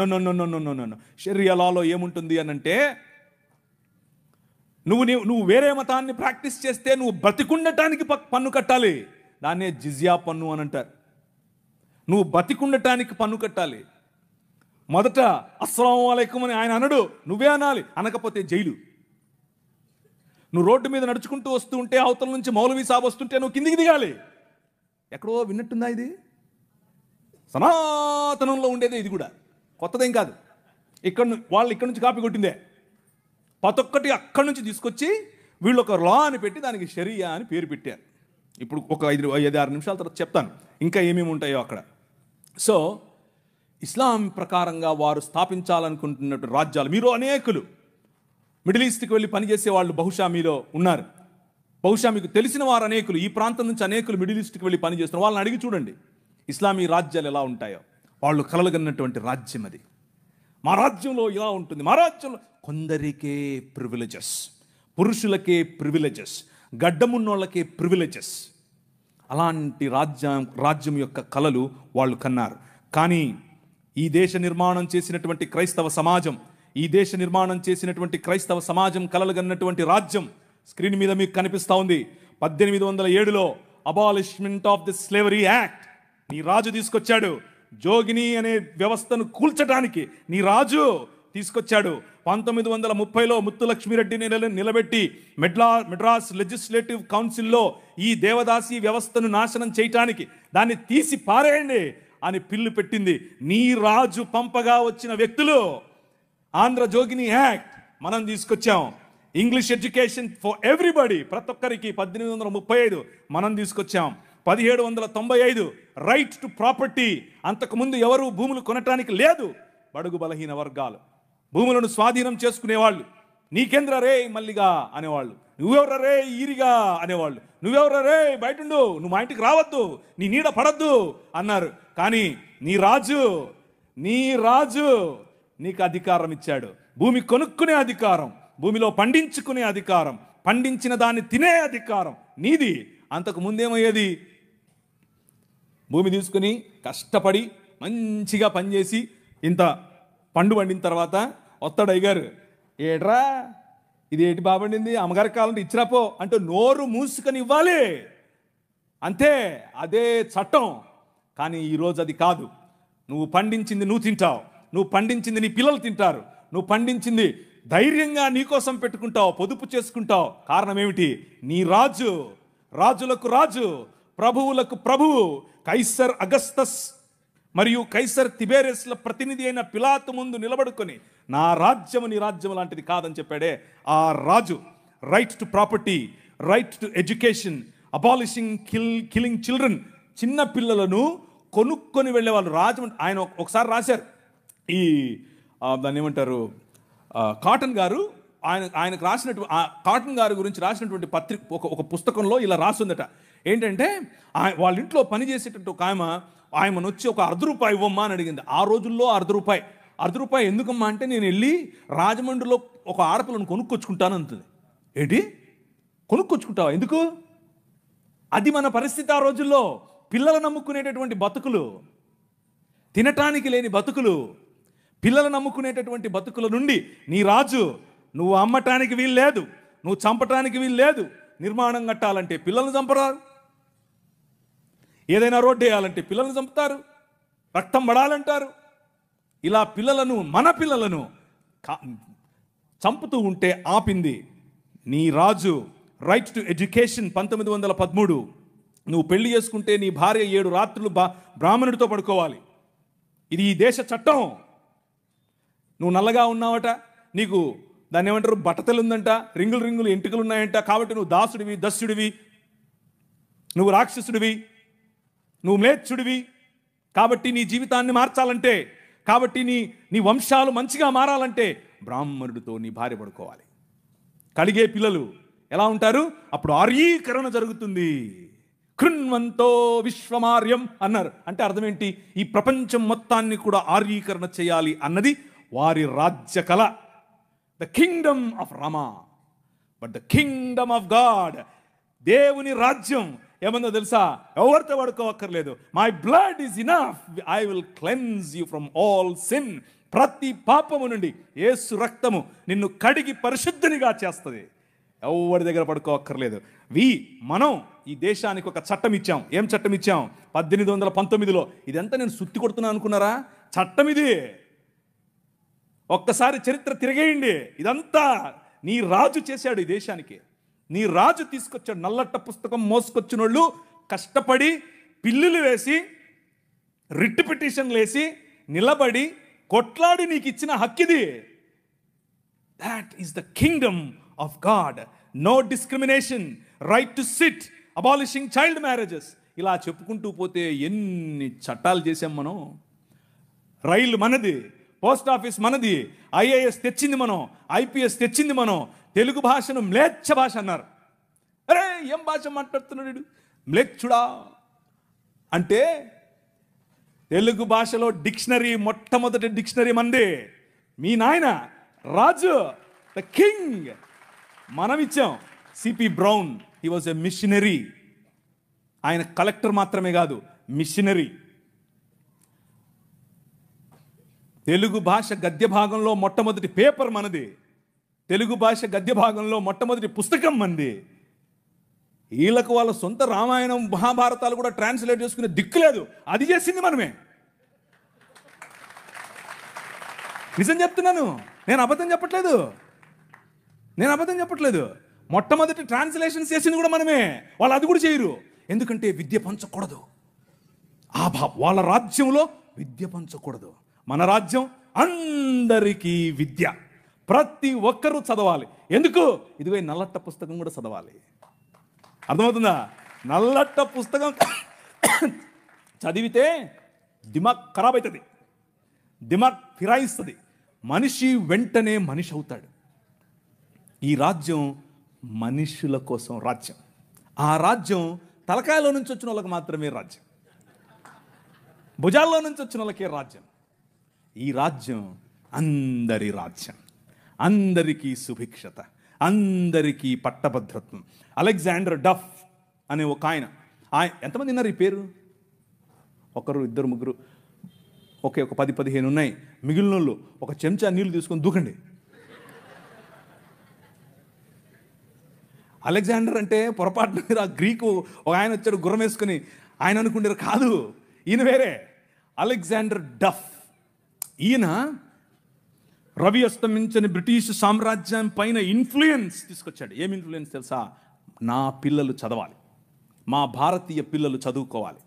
షరియా లాలో ఏముంటుంది అని అంటే, నువ్వు వేరే మతాన్ని ప్రాక్టీస్ చేస్తే నువ్వు బ్రతికుండటానికి పన్ను కట్టాలి. దాన్నే జిజియా పన్ను అని అంటారు. నువ్వు బతికుండటానికి పన్ను కట్టాలి. మొదట అస్సలాము అలైకుం అని ఆయన అనడు, నువ్వే అనాలి. అనకపోతే జైలు. నువ్వు రోడ్డు మీద నడుచుకుంటూ వస్తూ ఉంటే అవతల నుంచి మౌలవీ సాబ్ వస్తుంటే నువ్వు కిందికి దిగాలి. ఎక్కడో విన్నట్టుందా ఇది? సనాతనంలో ఉండేదే ఇది కూడా, కొత్తదేం కాదు. వాళ్ళు ఇక్కడి నుంచి కాపీ కొట్టిందే. ప్రతి ఒక్కటి అక్కడి నుంచి తీసుకొచ్చి వీళ్ళు ఒక లా అని పెట్టి దానికి షరియా అని పేరు పెట్టారు. ఇప్పుడు ఒక 5-6 నిమిషాల తర్వాత చెప్తాను ఇంకా ఏమేమి ఉంటాయో అక్కడ. సో ఇస్లాం ప్రకారంగా వారు స్థాపించాలనుకుంటున్నటువంటి రాజ్యాలు, మీరు అనేకులు మిడిల్ ఈస్ట్కి వెళ్ళి పనిచేసే వాళ్ళు బహుశా మీలో ఉన్నారు. బహుశా మీకు తెలిసిన వారు అనేకులు, ఈ ప్రాంతం నుంచి అనేకులు మిడిల్ ఈస్ట్కి వెళ్ళి పనిచేస్తున్నారు. వాళ్ళని అడిగి చూడండి ఇస్లామీ రాజ్యాలు ఎలా ఉంటాయో. వాళ్ళు కలలుగన్నటువంటి రాజ్యం అది. మా రాజ్యంలో ఇలా ఉంటుంది, మా రాజ్యంలో కొందరికే ప్రివిలేజెస్, పురుషులకే ప్రివిలేజెస్, గడ్డమున్నోళ్ళకే ప్రివిలేజెస్. అలాంటి రాజ్యం యొక్క కలలు వాళ్ళు కన్నారు. కానీ ఈ దేశ నిర్మాణం చేసినటువంటి క్రైస్తవ సమాజం, ఈ దేశ నిర్మాణం చేసినటువంటి క్రైస్తవ సమాజం కలలుగన్నటువంటి రాజ్యం స్క్రీన్ మీద మీకు కనిపిస్తూ ఉంది. 1807లో abolishment of the slavery act నీ రాజు తీసుకొచ్చాడు. జోగిని అనే వ్యవస్థను కూల్చడానికి నీ రాజు తీసుకొచ్చాడు. 1930లో ముత్తులక్ష్మిరెడ్డిని నిలబెట్టి మెడ్రాస్ లెజిస్లేటివ్ కౌన్సిల్లో ఈ దేవదాసి వ్యవస్థను నాశనం చేయటానికి దాన్ని తీసి పారేయండి అని పిల్లు పెట్టింది. నీ రాజు పంపగా వచ్చిన వ్యక్తులు ఆంధ్ర జోగిని యాక్ట్ మనం తీసుకొచ్చాం. ఇంగ్లీష్ ఎడ్యుకేషన్ ఫర్ ఎవ్రీబడి, ప్రతి ఒక్కరికి 1835 మనం తీసుకొచ్చాం. 1795 రైట్ టు ప్రాపర్టీ, అంతకుముందు ఎవరు భూములు కొనటానికి లేదు. బడుగు బలహీన వర్గాలు భూములను స్వాధీనం చేసుకునేవాళ్ళు. నీకేంద్ర రే మల్లిగా అనేవాళ్ళు, నువ్వెవర రే ఈరిగా అనేవాళ్ళు, నువ్వెవర రే బయటుండు, నువ్వు మా ఇంటికి రావద్దు, నీ నీడ పడద్దు అన్నారు. కానీ నీ రాజు నీకు అధికారం ఇచ్చాడు. భూమి కొనుక్కునే అధికారం, భూమిలో పండించుకునే అధికారం, పండించిన దాన్ని తినే అధికారం నీది. అంతకు ముందేమయ్యేది, భూమి తీసుకుని కష్టపడి మంచిగా పనిచేసి ఇంత పండు పండిన తర్వాత వస్తాడు అయ్యగారు, ఏట్రా ఇది ఏంటి బాబండింది, అమ్మగారికి కావాలంటే ఇచ్చిరాపో అంటే నోరు మూసుకొని ఇవ్వాలి అంతే. అదే చట్టం. కానీ ఈరోజు అది కాదు. నువ్వు పండించింది నువ్వు తింటావు, నువ్వు పండించింది నీ పిల్లలు తింటారు, నువ్వు పండించింది ధైర్యంగా నీకోసం పెట్టుకుంటావు, పొదుపు చేసుకుంటావు. కారణం ఏమిటి? నీ రాజు, రాజులకు రాజు, ప్రభువులకు ప్రభువు, కైసర్ అగస్తస్ మరియు కైసర్ తిబేరియస్ల ప్రతినిధి అయిన పిలాతు ముందు నిలబడుకొని నా రాజ్యము నీ రాజ్యం లాంటిది కాదని చెప్పాడే ఆ రాజు. Right to property, right to education, abolishing killing children, చిన్న పిల్లలను కొనుక్కొని వెళ్ళేవాళ్ళు. ఆయన ఒకసారి రాశారు, ఈ దాన్ని ఏమంటారు, కాటన్ గారు ఆయనకు రాసినటువంటి కాటన్ గారి గురించి రాసినటువంటి ఒక పుస్తకంలో ఇలా రాసిందట. ఏంటంటే వాళ్ళ ఇంట్లో పనిచేసేటట్టు ఒక ఆయమను వచ్చి ఒక ₹1 ఇవ్వమ్మా అని అడిగింది. ఆ రోజుల్లో ₹1 ఎందుకమ్మా అంటే, నేను వెళ్ళి రాజమండ్రిలో ఒక ఆడపిల్లను కొనుక్కొచ్చుకుంటాను అంటుంది. ఏంటి కొనుక్కొచ్చుకుంటావా? ఎందుకు? అది మన పరిస్థితి ఆ రోజుల్లో. పిల్లలు నమ్ముకునేటటువంటి బతుకులు, తినటానికి లేని బతుకులు, పిల్లలు నమ్ముకునేటటువంటి బతుకుల నుండి నీ రాజు, నువ్వు అమ్మటానికి వీలు లేదు, నువ్వు చంపటానికి వీలు లేదు. నిర్మాణం కట్టాలంటే పిల్లల్ని చంపరారు, ఏదైనా రోడ్డు వేయాలంటే పిల్లల్ని చంపుతారు, రక్తం పడాలంటారు. ఇలా మన పిల్లలను చంపుతూ ఉంటే ఆపింది నీ రాజు. Right to education 1913. నువ్వు పెళ్లి చేసుకుంటే నీ భార్య 7 రాత్రులు బ్రాహ్మణుడితో పడుకోవాలి. ఇది ఈ దేశ చట్టం. నువ్వు నల్లగా ఉన్నావట, నీకు దాన్ని ఏమంటారు బట్టతలు ఉందంట, రింగులు ఎంటుకలు ఉన్నాయంట, కాబట్టి నువ్వు దాసుడివి, దస్యుడివి, నువ్వు రాక్షసుడివి, నువ్వు మ్లేచ్చుడివి. కాబట్టి నీ జీవితాన్ని మార్చాలంటే, కాబట్టి నీ వంశాలు మంచిగా మారాలంటే బ్రాహ్మణుడితో నీ భార్య పడుకోవాలి. కలిగే పిల్లలు ఎలా ఉంటారు? అప్పుడు ఆర్యీకరణ జరుగుతుంది. కృణ్వంతో విశ్వమార్యం అన్నారు. అంటే అర్థం ఏంటి? ఈ ప్రపంచం మొత్తాన్ని కూడా ఆర్యీకరణ చేయాలి అన్నది వారి రాజ్య కళ. The kingdom of Roma, but the kingdom of God, దేవుని రాజ్యం ఏమన్నా తెలుసా? ఎవరితో పడుకోవక్కర్లేదు. My blood is enough, I will cleanse you from all sin. ప్రతి పాపము నుండి యేసు రక్తము నిన్ను కడిగి పరిశుద్ధునిగా చేస్తుంది. ఎవరి దగ్గర పడుకోవక్కర్లేదు. మనం ఈ దేశానికి ఒక చట్టం ఇచ్చాం. ఏం చట్టం ఇచ్చాం? 1819లో. ఇదంతా నేను సుత్తి కొడుతున్నాను అనుకున్నారా? చట్టం ఇది. ఒక్కసారి చరిత్ర తిరిగేయండి. ఇదంతా నీ రాజు చేశాడు ఈ దేశానికి. నీ రాజు తీసుకొచ్చాడు. నల్లట్ట పుస్తకం మోసుకొచ్చిన వాళ్ళు కష్టపడి పిల్లులు వేసి రిట్ పిటిషన్లు వేసి నిలబడి కొట్లాడి నీకు ఇచ్చిన హక్కిది. That is the kingdom of God. No discrimination, right to sit, abolishing child marriages. ఇలా చెప్పుకుంటూ పోతే ఎన్ని చట్టాలు చేసాం మనం. రైలు మనది, పోస్ట్ ఆఫీస్ మనది, ఐఏఎస్ తెచ్చింది మనం, ఐపీఎస్ తెచ్చింది మనం. తెలుగు భాషను మ్లేచ్ఛ భాష అన్నారు. అరే ఏం భాష మాట్లాడుతున్నాడు మ్లేచ్ఛుడా అంటే, తెలుగు భాషలో డిక్షనరీ, మొట్టమొదటి డిక్షనరీ మంది. మీ నాయన రాజు, ద కింగ్, మనం ఇచ్చాం. CP brown, he was a machinery. ఆయన కలెక్టర్ మాత్రమే కాదు, మిషనరీ. తెలుగు భాష గద్య భాగంలో మొట్టమొదటి పేపర్ మనది. తెలుగు భాష గద్య భాగంలో మొట్టమొదటి పుస్తకం మనది. వీళ్ళకు వాళ్ళ సొంత రామాయణం మహాభారతాలు కూడా ట్రాన్స్లేట్ చేసుకునే దిక్కు లేదు. అది చేసింది మనమే. నిజం చెప్తున్నాను, నేను అబద్ధం చెప్పట్లేదు. మొట్టమొదటి ట్రాన్స్లేషన్స్ చేసింది కూడా మనమే. వాళ్ళు అది కూడా చేయరు. ఎందుకంటే విద్య పంచకూడదు. వాళ్ళ రాజ్యంలో విద్య పంచకూడదు. మన రాజ్యం అందరికీ విద్య, ప్రతి ఒక్కరూ చదవాలి. ఎందుకు? ఇదిగో నల్లట్ట పుస్తకం కూడా చదవాలి. అర్థమవుతుందా? నల్లట్ట పుస్తకం చదివితే దిమాగ్ ఖరాబ్ అవుతుంది, దిమాగ్ ఫిరాయిస్తుంది. మనిషి వెంటనే మనిషి అవుతాడు. ఈ రాజ్యం మనుషుల కోసం రాజ్యం. ఆ రాజ్యం తలకాయలో నుంచి వచ్చిన వాళ్ళకి మాత్రమే రాజ్యం, భుజాల్లో నుంచి వచ్చిన వాళ్ళకే రాజ్యం. ఈ రాజ్యం అందరి రాజ్యం, అందరికీ సుభిక్షత, అందరికీ పట్టభద్రత్వం. అలెగ్జాండర్ డఫ్ అనే ఒక ఆయన ఎంతమంది ఉన్నారు ఈ పేరు? ఒకరు, ఇద్దరు, ముగ్గురు, ఒక 10-15 ఉన్నాయి. మిగిలిన వాళ్ళు ఒక చెంచా నీళ్లు తీసుకొని దూకండి. అలెగ్జాండర్ అంటే పొరపాటున మీరు ఆ గ్రీకు ఒక ఆయన వచ్చాడు గుర్రం వేసుకొని, ఆయన అనుకుంటారు కాదు, ఈయన వేరే. అలెగ్జాండర్ డఫ్. ఈయన రవి అస్తమించని బ్రిటిష్ సామ్రాజ్యం పైన ఇన్ఫ్లుయెన్స్ తీసుకొచ్చాడు. ఏం ఇన్ఫ్లుయెన్స్ తెలుసా? నా పిల్లలు చదవాలి, మా భారతీయ పిల్లలు చదువుకోవాలి.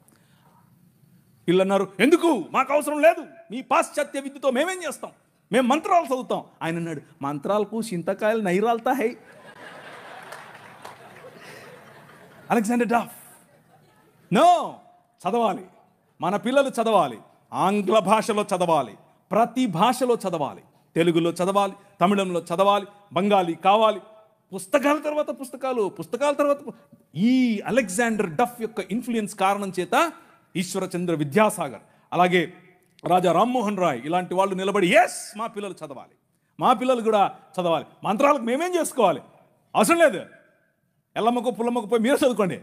వీళ్ళు అన్నారు, ఎందుకు, మాకు అవసరం లేదు, మీ పాశ్చాత్య విద్యతో మేమేం చేస్తాం, మేము మంత్రాలు చదువుతాం. ఆయన అన్నాడు, మంత్రాలకు చింతకాయలు నైరాల్తా హై. అలెగ్జాండర్ డఫ్, నో, చదవాలి, మన పిల్లలు చదవాలి, ఆంగ్ల భాషలో చదవాలి, ప్రతి భాషలో చదవాలి, తెలుగులో చదవాలి, తమిళంలో చదవాలి, బెంగాలీ కావాలి, పుస్తకాల తర్వాత పుస్తకాలు, పుస్తకాల తర్వాత. ఈ అలెగ్జాండర్ డఫ్ యొక్క ఇన్ఫ్లుయెన్స్ కారణం చేత ఈశ్వరచంద్ర విద్యాసాగర్, అలాగే రాజా రామ్మోహన్ రాయ్ ఇలాంటి వాళ్ళు నిలబడి, ఎస్ మా పిల్లలు చదవాలి, మా పిల్లలు కూడా చదవాలి, మంత్రాలకు మేమేం చేసుకోవాలి, అవసరం లేదు, ఎల్లమ్మకు పుల్లమ్మకు పోయి మీరే చదువుకోండి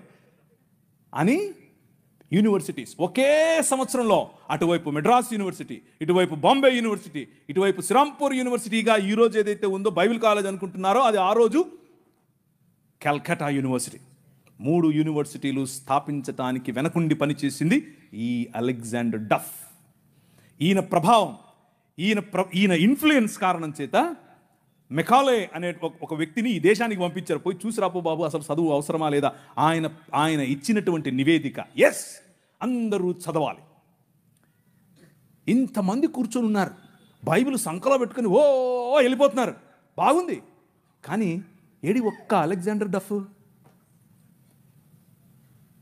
అని యూనివర్సిటీస్ ఒకే సంవత్సరంలో, అటువైపు మెడ్రాస్ యూనివర్సిటీ, ఇటువైపు బాంబే యూనివర్సిటీ, ఇటువైపు శ్రీరాంపూర్ యూనివర్సిటీగా ఈరోజు ఏదైతే ఉందో బైబిల్ కాలేజ్ అనుకుంటున్నారో అది ఆ రోజు కల్కట్టా యూనివర్సిటీ. 3 యూనివర్సిటీలు స్థాపించటానికి వెనకుండి పనిచేసింది ఈ అలెగ్జాండర్ డఫ్. ఈయన ప్రభావం, ఈయన ఇన్ఫ్లుయెన్స్ కారణం చేత మెకాలే అనే ఒక వ్యక్తిని ఈ దేశానికి పంపించారు. పోయి చూసి రాపో బాబు, అసలు చదువు అవసరమా లేదా. ఆయన ఇచ్చినటువంటి నివేదిక, ఎస్ అందరూ చదవాలి. ఇంతమంది కూర్చొని ఉన్నారు, బైబిల్ సంకలో పెట్టుకుని ఓ వెళ్ళిపోతున్నారు, బాగుంది. కానీ ఏడి ఒక్క అలెగ్జాండర్ డఫ్?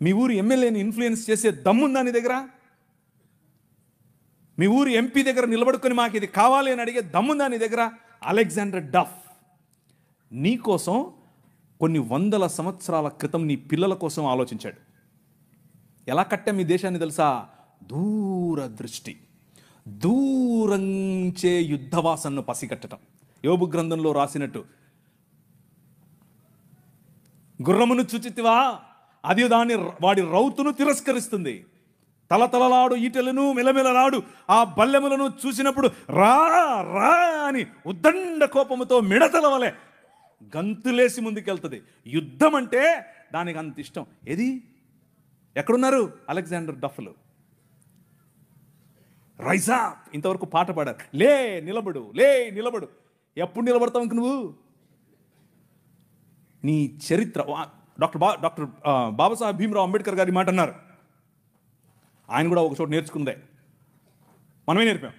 మీ ఊరి ఎమ్మెల్యేని ఇన్ఫ్లుయెన్స్ చేసే దమ్ముందా నీ దగ్గర? మీ ఊరి ఎంపీ దగ్గర నిలబడుకొని మాకు ఇది కావాలి అని అడిగే దమ్ముందా నీ దగ్గర? అలెగ్జాండర్ డఫ్ నీకోసం కొన్ని 100 సంవత్సరాల క్రితం నీ పిల్లల కోసం ఆలోచించాడు. ఎలా కట్టాం ఈ దేశాన్ని తెలుసా? దూరదృష్టి, దూరంచే యుద్ధవాసనను పసిగట్టడం. యోబు గ్రంథంలో రాసినట్టు, గుర్రమును చూచితివా, అది వాడి రౌతును తిరస్కరిస్తుంది, తలతలలాడు ఈటెలను మెలమెలలాడు ఆ బల్లెములను చూసినప్పుడు రా రా అని ఉద్దండ కోపముతో మిడతల వలె గంతులేసి ముందుకెళ్తుంది. యుద్ధం అంటే దానికి అంత ఇష్టం. ఏది ఎక్కడున్నారు అలెగ్జాండర్ డఫ్లు? రైజ్ అప్, ఇంతవరకు పాట పాడారు. లే నిలబడు, లే నిలబడు. ఎప్పుడు నిలబడతావు ఇంక నువ్వు? నీ చరిత్ర. డాక్టర్ బాబాసాహెబ్ భీమ్రావ్ అంబేద్కర్ గారి మాట అన్నారు. ఆయన కూడా ఒక చోట నేర్చుకుందే, మనమే నేర్పాం.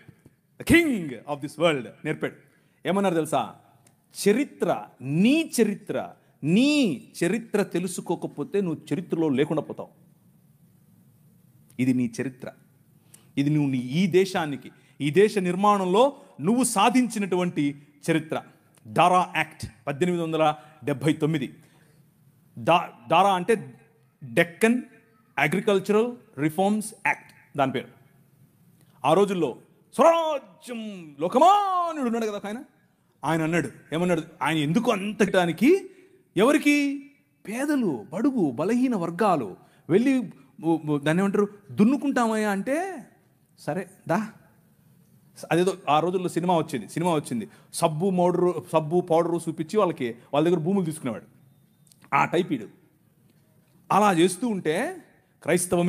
The king of this world నేర్పాడు. ఏమన్నారు తెలుసా? చరిత్ర, నీ చరిత్ర తెలుసుకోకపోతే నువ్వు చరిత్రలో లేకుండా పోతావు. ఇది నీ చరిత్ర. ఇది నువ్వు ఈ దేశానికి, ఈ దేశ నిర్మాణంలో నువ్వు సాధించినటువంటి చరిత్ర. దారా యాక్ట్ 1879. దారా అంటే డెక్కన్ అగ్రికల్చరల్ రిఫార్మ్స్ యాక్ట్, దాని పేరు. ఆ రోజుల్లో స్వరాజ్యం లోకమాన్యుడు ఉన్నాడు కదా ఆయన అన్నాడు, ఏమన్నాడు? ఆయన ఎందుకు అంతటానికి, ఎవరికి? పేదలు, బడుగు బలహీన వర్గాలు వెళ్ళి దాన్ని ఏమంటారు, దున్నుకుంటామయ్యా అంటే, సరే దా. అదేదో ఆ రోజుల్లో సినిమా వచ్చింది. సబ్బు పౌడరు చూపించి వాళ్ళ దగ్గర భూములు తీసుకునేవాడు. ఆ టైప్ ఇడు. అలా చేస్తూ ఉంటే క్రైస్తవ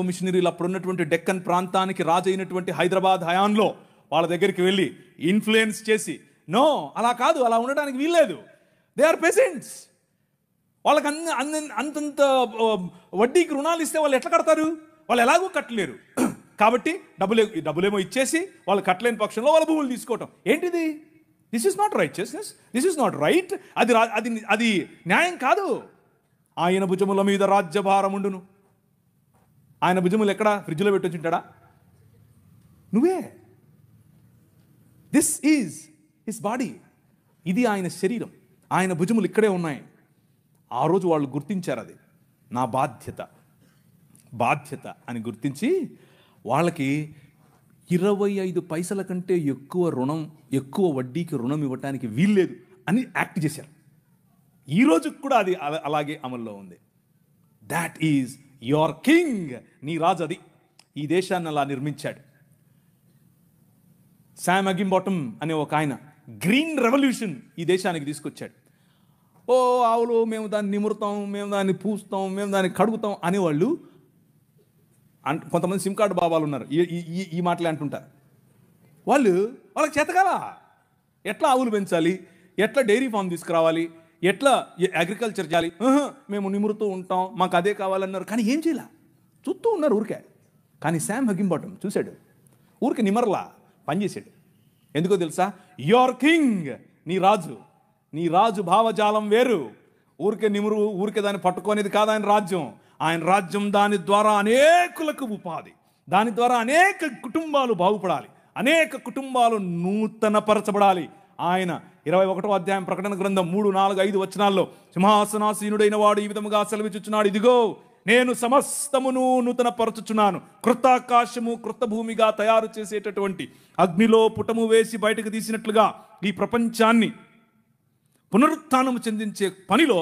మిషనరీలు అప్పుడున్నటువంటి డెక్కన్ ప్రాంతానికి రాజు అయినటువంటి హైదరాబాద్ హయాంలో వాళ్ళ దగ్గరికి వెళ్ళి ఇన్ఫ్లుయెన్స్ చేసి, నో అలా కాదు, అలా ఉండడానికి వీల్లేదు, దే ఆర్ పెసెంట్స్, వాళ్ళకి అంతంత వడ్డీకి రుణాలు ఇస్తే వాళ్ళు ఎట్లా కడతారు? వాళ్ళు ఎలాగో కట్టలేరు. కాబట్టి డబ్బులేమో ఇచ్చేసి వాళ్ళు కట్టలేని పక్షంలో వాళ్ళ భూములు తీసుకోవటం ఏంటిది? This is not righteousness, this is not right. అది న్యాయం కాదు. ఆయన భుజముల మీద రాజ్యభారముండును. ఆయన భుజములు ఎక్కడ? ఫ్రిడ్జ్లో పెట్టొచ్చుంటాడా? నువ్వే. This is his body. ఇది ఆయన శరీరం, ఆయన భుజములు ఇక్కడే ఉన్నాయి. ఆ రోజు వాళ్ళు గుర్తించారు, అది నా బాధ్యత అని గుర్తించి వాళ్ళకి 25 పైసల కంటే ఎక్కువ వడ్డీకి రుణం ఇవ్వటానికి వీల్లేదు అని యాక్ట్ చేశారు. ఈ రోజు కూడా అది అలాగే అమల్లో ఉంది. That is your king. నీ రాజు అది. ఈ దేశాన్ని అలా నిర్మించాడు. శామ్ అగింబాటమ్ అనే ఒక ఆయన గ్రీన్ రెవల్యూషన్ ఈ దేశానికి తీసుకొచ్చాడు. ఆవులు మేము దాన్ని నిమురుతాం, మేము దాన్ని పూస్తాం, మేము దాన్ని కడుగుతాం అనేవాళ్ళు. కొంతమంది సిమ్ కార్డు బాబాలు ఉన్నారు, ఈ మాటలే అంటుంటారు. వాళ్ళకి చేతకాలా? ఎట్లా ఆవులు పెంచాలి, ఎట్లా డైరీ ఫామ్ తీసుకురావాలి, ఎట్లా అగ్రికల్చర్ చేయాలి? మేము నిమురుతూ ఉంటాం, మాకు అదే కావాలన్నారు. కానీ ఏం చేయాల? చూస్తూ ఉన్నారు ఊరికే. కానీ శామ్ అగింబాటమ్ చూశాడు, ఊరికి నిమరలా పనిచేశాడు. ఎందుకో తెలుసా? యువర్ కింగ్, నీ రాజు భావజాలం వేరు. ఊరికే దాన్ని పట్టుకునేది కాదు ఆయన రాజ్యం. ఆయన రాజ్యం దాని ద్వారా అనేకులకు ఉపాధి, దాని ద్వారా అనేక కుటుంబాలు బాగుపడాలి, అనేక కుటుంబాలు నూతనపరచబడాలి. ఆయన 21వ అధ్యాయం ప్రకటన గ్రంథం 3, 4, 5 వచనాల్లో సింహాసనాసీనుడైన వాడు ఈ విధముగా సెలవిచ్చుచున్నాడు, ఇదిగో నేను సమస్తమును నూతనపరచుచున్నాను, క్రొత్త ఆకాశము క్రొత్త భూమిగా తయారు చేసేటటువంటి అగ్నిలో పుటము వేసి బయటకు తీసినట్లుగా ఈ ప్రపంచాన్ని పునరుత్థానము చెందించే పనిలో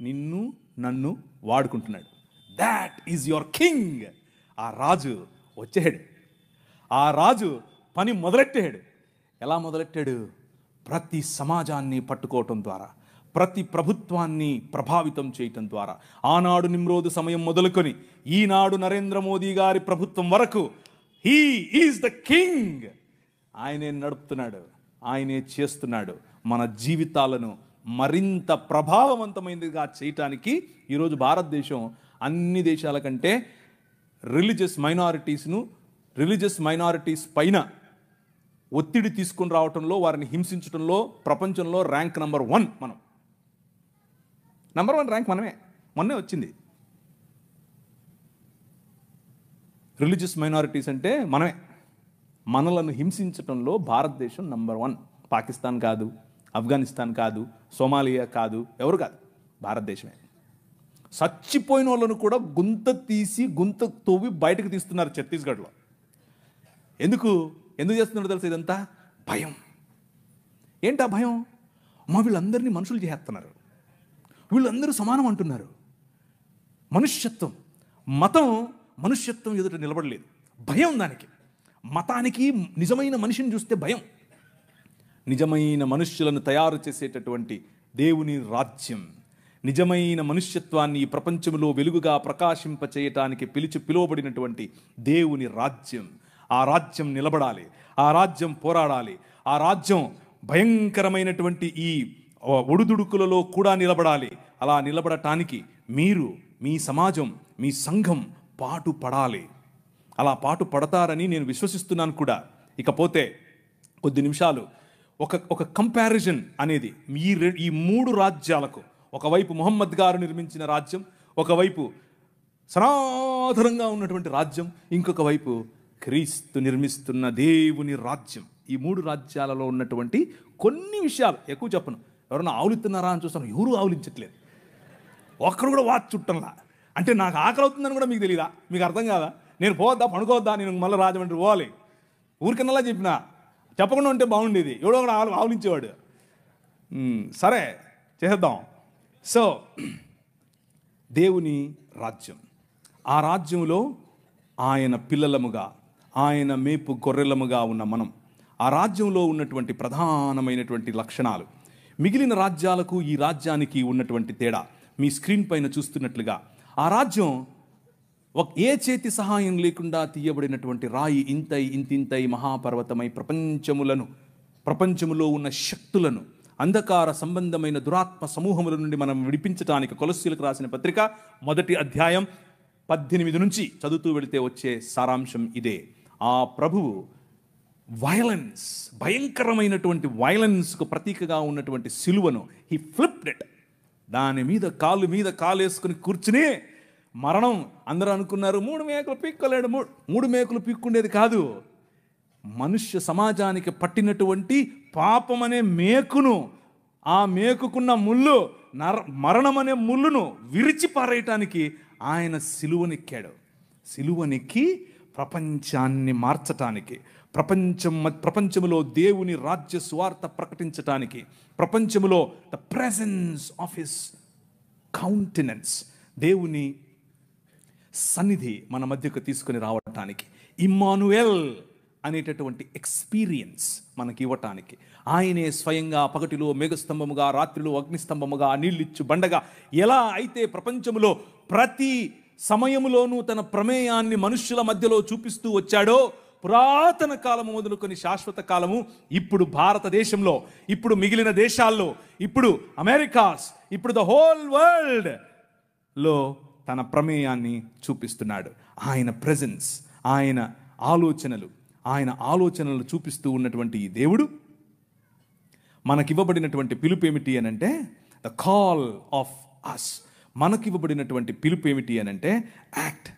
నిన్ను నన్ను వాడుకుంటున్నాడు. That is your king. ఆ రాజు వచ్చాడు, ఆ రాజు పని మొదలెట్టాడు. ఎలా మొదలెట్టాడు? ప్రతి సమాజాన్ని పట్టుకోవటం ద్వారా, ప్రతి ప్రభుత్వాన్ని ప్రభావితం చేయటం ద్వారా. ఆనాడు నిమ్రోదు సమయం మొదలుకొని ఈనాడు నరేంద్ర మోదీ గారి ప్రభుత్వం వరకు హీ ఈజ్ ద కింగ్. ఆయనే నడుపుతున్నాడు, ఆయనే చేస్తున్నాడు. మన జీవితాలను మరింత ప్రభావవంతమైనదిగా చేయటానికి ఈరోజు భారతదేశం అన్ని దేశాల కంటే రిలీజియస్ మైనారిటీస్ పైన ఒత్తిడి తీసుకుని రావటంలో, వారిని హింసించడంలో ప్రపంచంలో ర్యాంక్ నంబర్ 1 మనం. నంబర్ 1 ర్యాంక్ మొన్నే వచ్చింది. రిలీజియస్ మైనారిటీస్ అంటే మనలను హింసించటంలో భారతదేశం నంబర్ 1. పాకిస్తాన్ కాదు, ఆఫ్ఘనిస్తాన్ కాదు, సోమాలియా కాదు, ఎవరు కాదు, భారతదేశమే. చచ్చిపోయిన వాళ్ళను కూడా గుంత తవ్వి బయటకు తీస్తున్నారు ఛత్తీస్గఢ్లో. ఎందుకు చేస్తున్నారు తెలుసా? ఇదంతా భయం. ఏంటా భయం? వీళ్ళందరినీ మనుషులు చేస్తున్నారు, వీళ్ళందరూ సమానం అంటున్నారు. మనుష్యత్వం ఎదుట నిలబడలేదు, భయం దానికి. మతానికి నిజమైన మనిషిని చూస్తే భయం. నిజమైన మనుష్యులను తయారు చేసేటటువంటి దేవుని రాజ్యం, నిజమైన మనుష్యత్వాన్ని ఈ ప్రపంచంలో వెలుగుగా ప్రకాశింపచేయటానికి పిలువబడినటువంటి దేవుని రాజ్యం. ఆ రాజ్యం నిలబడాలి, ఆ రాజ్యం పోరాడాలి, ఆ రాజ్యం భయంకరమైనటువంటి ఈ ఒడుదుడుకులలో కూడా నిలబడాలి. అలా నిలబడటానికి మీరు, మీ సమాజం, మీ సంఘం పాటు పడాలి. అలా పాటు పడతారని నేను విశ్వసిస్తున్నాను కూడా. ఇకపోతే కొద్ది నిమిషాలు ఒక కంపారిజన్ అనేది ఈ మూడు రాజ్యాలకు, ఒకవైపు ముహమ్మద్ గారు నిర్మించిన రాజ్యం, ఒకవైపు సనాతనంగా ఉన్నటువంటి రాజ్యం, ఇంకొక వైపు క్రీస్తు నిర్మిస్తున్న దేవుని రాజ్యం. ఈ మూడు రాజ్యాలలో ఉన్నటువంటి కొన్ని విషయాలు ఎక్కువ చెప్పను. ఎవరన్నా ఆవులిస్తున్నారా అని చూస్తాను, ఎవరు ఆవులించట్లేదు, ఒక్కరు కూడా వాచ్ చుట్టంలా. అంటే నాకు ఆకలి అవుతుందని కూడా మీకు తెలియదా? మీకు అర్థం కాదా? నేను పోవద్దా, పడుకోవద్దా, నేను మళ్ళీ రాజమండ్రి పోవాలి, ఊరికన్నలా చెప్పినా చెప్పకుండా ఉంటే బాగుండేది, ఎవడో కూడా ఆవులించేవాడు. సరే చేద్దాం. సో దేవుని రాజ్యం, ఆ రాజ్యంలో ఆయన పిల్లలముగా, ఆయన మేపు గొర్రెలముగా ఉన్న మనం, ఆ రాజ్యంలో ఉన్నటువంటి ప్రధానమైనటువంటి లక్షణాలు, మిగిలిన రాజ్యాలకు ఈ రాజ్యానికి ఉన్నటువంటి తేడా మీ స్క్రీన్ పైన చూస్తున్నట్లుగా, ఆ రాజ్యం ఏ చేతి సహాయం లేకుండా తీయబడినటువంటి రాయి ఇంతింతై మహాపర్వతమై ప్రపంచములో ఉన్న శక్తులను, అంధకార సంబంధమైన దురాత్మ సమూహముల నుండి మనం విడిపించడానికి కొలస్సీలకు రాసిన పత్రిక 1వ అధ్యాయం 18 నుంచి చదువుతూ వెళితే వచ్చే సారాంశం ఇదే. ఆ ప్రభువు వైలెన్స్, భయంకరమైనటువంటి వైలెన్స్కు ప్రతీకగా ఉన్నటువంటి సిలువను హీ ఫ్లిప్డ్ ఇట్, దాని మీద కాలు వేసుకుని కూర్చుని మరణం. అందరూ అనుకున్నారు 3 మేకలు పీక్కోలేడు, 3 మేకలు పీక్కుండేది కాదు, మనుష్య సమాజానికి పట్టినటువంటి పాపం అనే మేకును, ఆ మేకుకున్న ముళ్ళు, మరణం అనే ముళ్ళును విరిచి పారేయటానికి ఆయన సిలువనెక్కాడు. సిలువనెక్కి ప్రపంచాన్ని మార్చటానికి, ప్రపంచములో దేవుని రాజ్య స్వార్థ ప్రకటించటానికి, ప్రపంచములో the presence of his countenance, దేవుని సన్నిధి మన మధ్యకు తీసుకుని రావటానికి, ఇమ్మానుయేల్ అనేటటువంటి ఎక్స్పీరియన్స్ మనకి ఇవ్వటానికి, ఆయనే స్వయంగా పగటిలో మేఘస్తంభముగా, రాత్రిలో అగ్నిస్తంభముగా, నీళ్ళిచ్చు బండగా, ఎలా అయితే ప్రపంచములో ప్రతి సమయములోనూ తన ప్రమేయాన్ని మనుష్యుల మధ్యలో చూపిస్తూ వచ్చాడో, పురాతన కాలము మొదలుకొని శాశ్వత కాలము, ఇప్పుడు భారతదేశంలో, ఇప్పుడు మిగిలిన దేశాల్లో, ఇప్పుడు అమెరికాస్, ఇప్పుడు ద హోల్ వరల్డ్ లో తన ప్రమేయాన్ని చూపిస్తున్నాడు. ఆయన ప్రెజెన్స్, ఆయన ఆలోచనలు చూపిస్తూ ఉన్నటువంటి ఈ దేవుడు మనకివ్వబడినటువంటి పిలుపు ఏమిటి అనంటే ద కాల్ ఆఫ్ అస్. మనకివ్వబడినటువంటి పిలుపు ఏమిటి అనంటే యాక్ట్.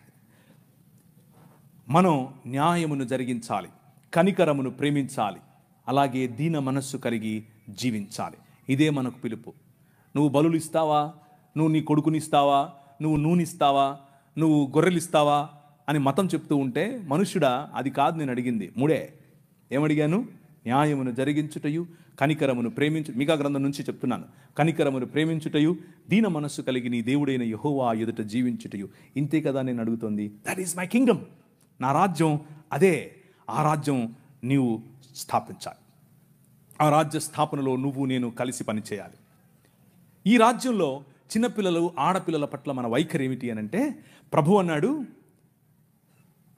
మనం న్యాయమును జరిగించాలి, కనికరమును ప్రేమించాలి, అలాగే దీన మనస్సు కలిగి జీవించాలి. ఇదే మనకు పిలుపు. నువ్వు బలులు ఇస్తావా, నువ్వు నీ కొడుకునిస్తావా, నువ్వు నూనె నువ్వు గొర్రెలిస్తావా అని మతం చెప్తూ ఉంటే, మనుష్యుడా అది కాదు నేను అడిగింది, 3 ఏమడిగాను? న్యాయమును జరిగించుటయు, కనికరమును మీకా గ్రంథం నుంచి చెప్తున్నాను, కనికరమును ప్రేమించుటయు, దీన మనస్సు కలిగి నీ దేవుడైన యెహోవా ఎదుట జీవించుటయు. ఇంతే కదా నేను అడుగుతోంది. That is my Kingdom. నా రాజ్యం అదే. ఆ రాజ్యం నీవు స్థాపించాలి. ఆ రాజ్య స్థాపనలో నువ్వు నేను కలిసి పనిచేయాలి. ఈ రాజ్యంలో చిన్నపిల్లలు, ఆడపిల్లల పట్ల మన వైఖరి ఏమిటి అనంటే, ప్రభు అన్నాడు,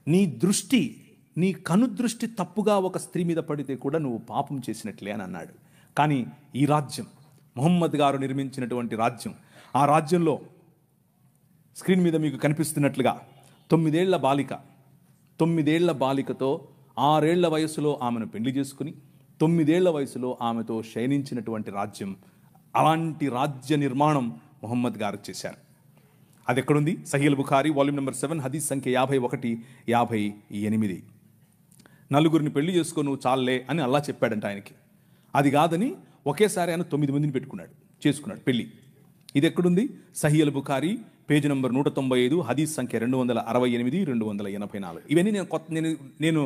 నీ కనుదృష్టి తప్పుగా ఒక స్త్రీ మీద పడితే కూడా నువ్వు పాపం చేసినట్లే అని అన్నాడు. కానీ ఈ రాజ్యం, ముహమ్మద్ గారు నిర్మించినటువంటి రాజ్యం, ఆ రాజ్యంలో స్క్రీన్ మీద మీకు కనిపిస్తున్నట్లుగా 9 ఏళ్ల బాలికతో 6 ఏళ్ల వయసులో ఆమెను పెళ్లి చేసుకుని 9 ఏళ్ల వయసులో ఆమెతో శయనించినటువంటి రాజ్యం. అలాంటి రాజ్య నిర్మాణం ముహమ్మద్ గారు చేశారు. అది ఎక్కడుంది? సహీహ్ బుఖారీ వాల్యూమ్ నెంబర్ 7 హదీస్ సంఖ్య 51, 58. 4 పెళ్లి చేసుకో నువ్వు చాలే అని అల్లా చెప్పాడంట ఆయనకి. అది కాదని ఒకేసారి ఆయన 9 మందిని చేసుకున్నాడు పెళ్లి. ఇది ఎక్కడుంది? సహీహ్ బుఖారీ పేజ్ నెంబర్ 195 హదీస్ సంఖ్య 268, 284. ఇవన్నీ నేను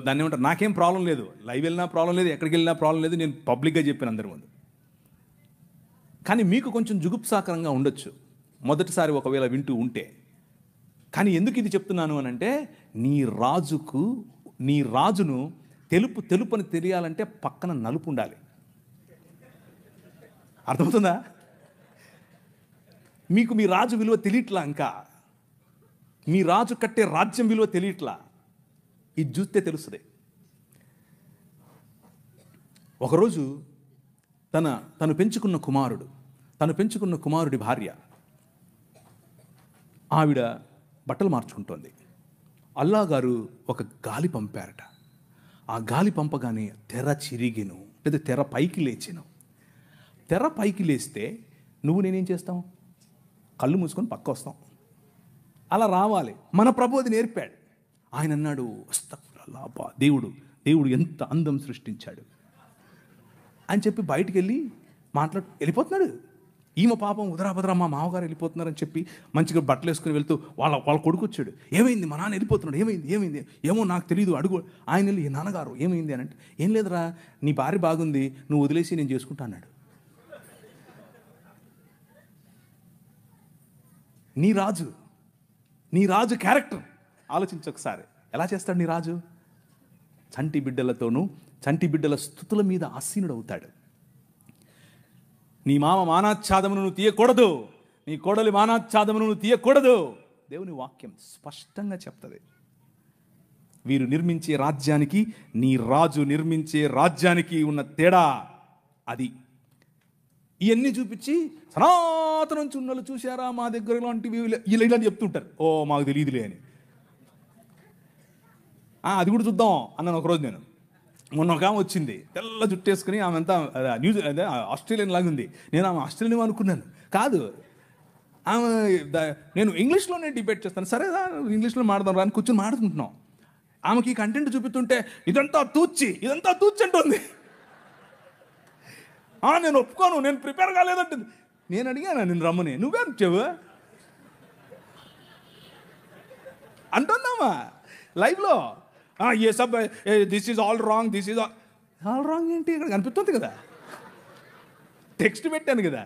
దాన్ని ఏమంటారు, నాకేం ప్రాబ్లం లేదు, లైవ్ వెళ్ళినా ప్రాబ్లం లేదు, ఎక్కడికి వెళ్ళినా ప్రాబ్లం లేదు, నేను పబ్లిక్గా చెప్పాను అందరి ముందు. కానీ మీకు కొంచెం జుగుప్సాకరంగా ఉండొచ్చు మొదటిసారి ఒకవేళ వింటూ ఉంటే. కానీ ఎందుకు ఇది చెప్తున్నాను అనంటే, నీ రాజును తెలుపు అని తెలియాలంటే పక్కన నలుపు ఉండాలి. అర్థమవుతుందా? మీకు మీ రాజు విలువ తెలియట్లా, ఇంకా మీ రాజు కట్టే రాజ్యం విలువ తెలియట్లా. ఇది చూస్తే తెలుస్తుంది. ఒకరోజు తను పెంచుకున్న కుమారుడి భార్య ఆవిడ బట్టలు మార్చుకుంటోంది. అల్లా గారు ఒక గాలి పంపారట. ఆ గాలి పంపగానే తెర చిరిగిను, లేదా తెర పైకి లేచిను. తెర పైకి లేస్తే నువ్వు నేనేం చేస్తాం? కళ్ళు మూసుకొని పక్క వస్తాం. అలా రావాలి. మన ప్రభు అది నేర్పాడు. ఆయన అన్నాడు, అస్తగ్ఫిరుల్లాహ్, దేవుడు ఎంత అందం సృష్టించాడు అని చెప్పి బయటికి వెళ్ళి వెళ్ళిపోతున్నాడు. ఈమె పాపం ఉదరాభద్ర మా మామగారు వెళ్ళిపోతున్నారని చెప్పి మంచిగా బట్టలు వేసుకుని వెళ్తూ వాళ్ళ కొడుకు వచ్చాడు. ఏమైంది, మా నాన్న వెళ్ళిపోతున్నాడు, ఏమైంది ఏమో నాకు తెలియదు, అడుగు. ఆయన వెళ్ళి, నాన్నగారు ఏమైంది అని అంటే, ఏం లేదురా, నీ భార్య బాగుంది, నువ్వు వదిలేసి నేను చేసుకుంటా అన్నాడు. నీ రాజు క్యారెక్టర్ ఆలోచించు ఒకసారి. ఎలా చేస్తాడు నీ రాజు? చంటి బిడ్డల స్తుతుల మీద ఆసీనుడు అవుతాడు. నీ మామ మానాచ్ఛాదమును నువ్వు తీయకూడదు, నీ కోడలి మానాచ్ఛాదమును నువ్వు తీయకూడదు. దేవుని వాక్యం స్పష్టంగా చెప్తుంది. వీరు నిర్మించే రాజ్యానికి, నీ రాజు నిర్మించే రాజ్యానికి ఉన్న తేడా అది. ఇవన్నీ చూపించి సనాతనం చున్నలు చూశారా మా దగ్గర ఇలాంటివి ఇలాంటి చెప్తుంటారు. ఓ మాకు తెలియదులే అని. అది కూడా చూద్దాం అన్నాను ఒకరోజు నేను. మొన్న ఒక ఆమె వచ్చింది, తెల్ల జుట్టేసుకుని, ఆమె అంతా ఆస్ట్రేలియన్ లాగా ఉంది. నేను ఆమె ఆస్ట్రేలియన్ అనుకున్నాను. కాదు, ఆమె నేను ఇంగ్లీష్లోనే డిబేట్ చేస్తాను. సరేదా, ఇంగ్లీష్లో మాడదాం రాని కూర్చొని మాడుకుంటున్నాం. ఆమెకి కంటెంట్ చూపిస్తుంటే ఇదంతా తూచి అంటుంది. నేను ఒప్పుకోను, నేను ప్రిపేర్ కాలేదంటుంది. నేను అడిగాను, నేను రమ్మని, నువ్వే వచ్చావు అంటుందమ్మా లైవ్లో. ఏ సబ్ దిస్ ఈజ్ ఆల్ రాంగ్ ఏంటి? ఇక్కడ కనిపిస్తుంది కదా, టెక్స్ట్ పెట్టాను కదా.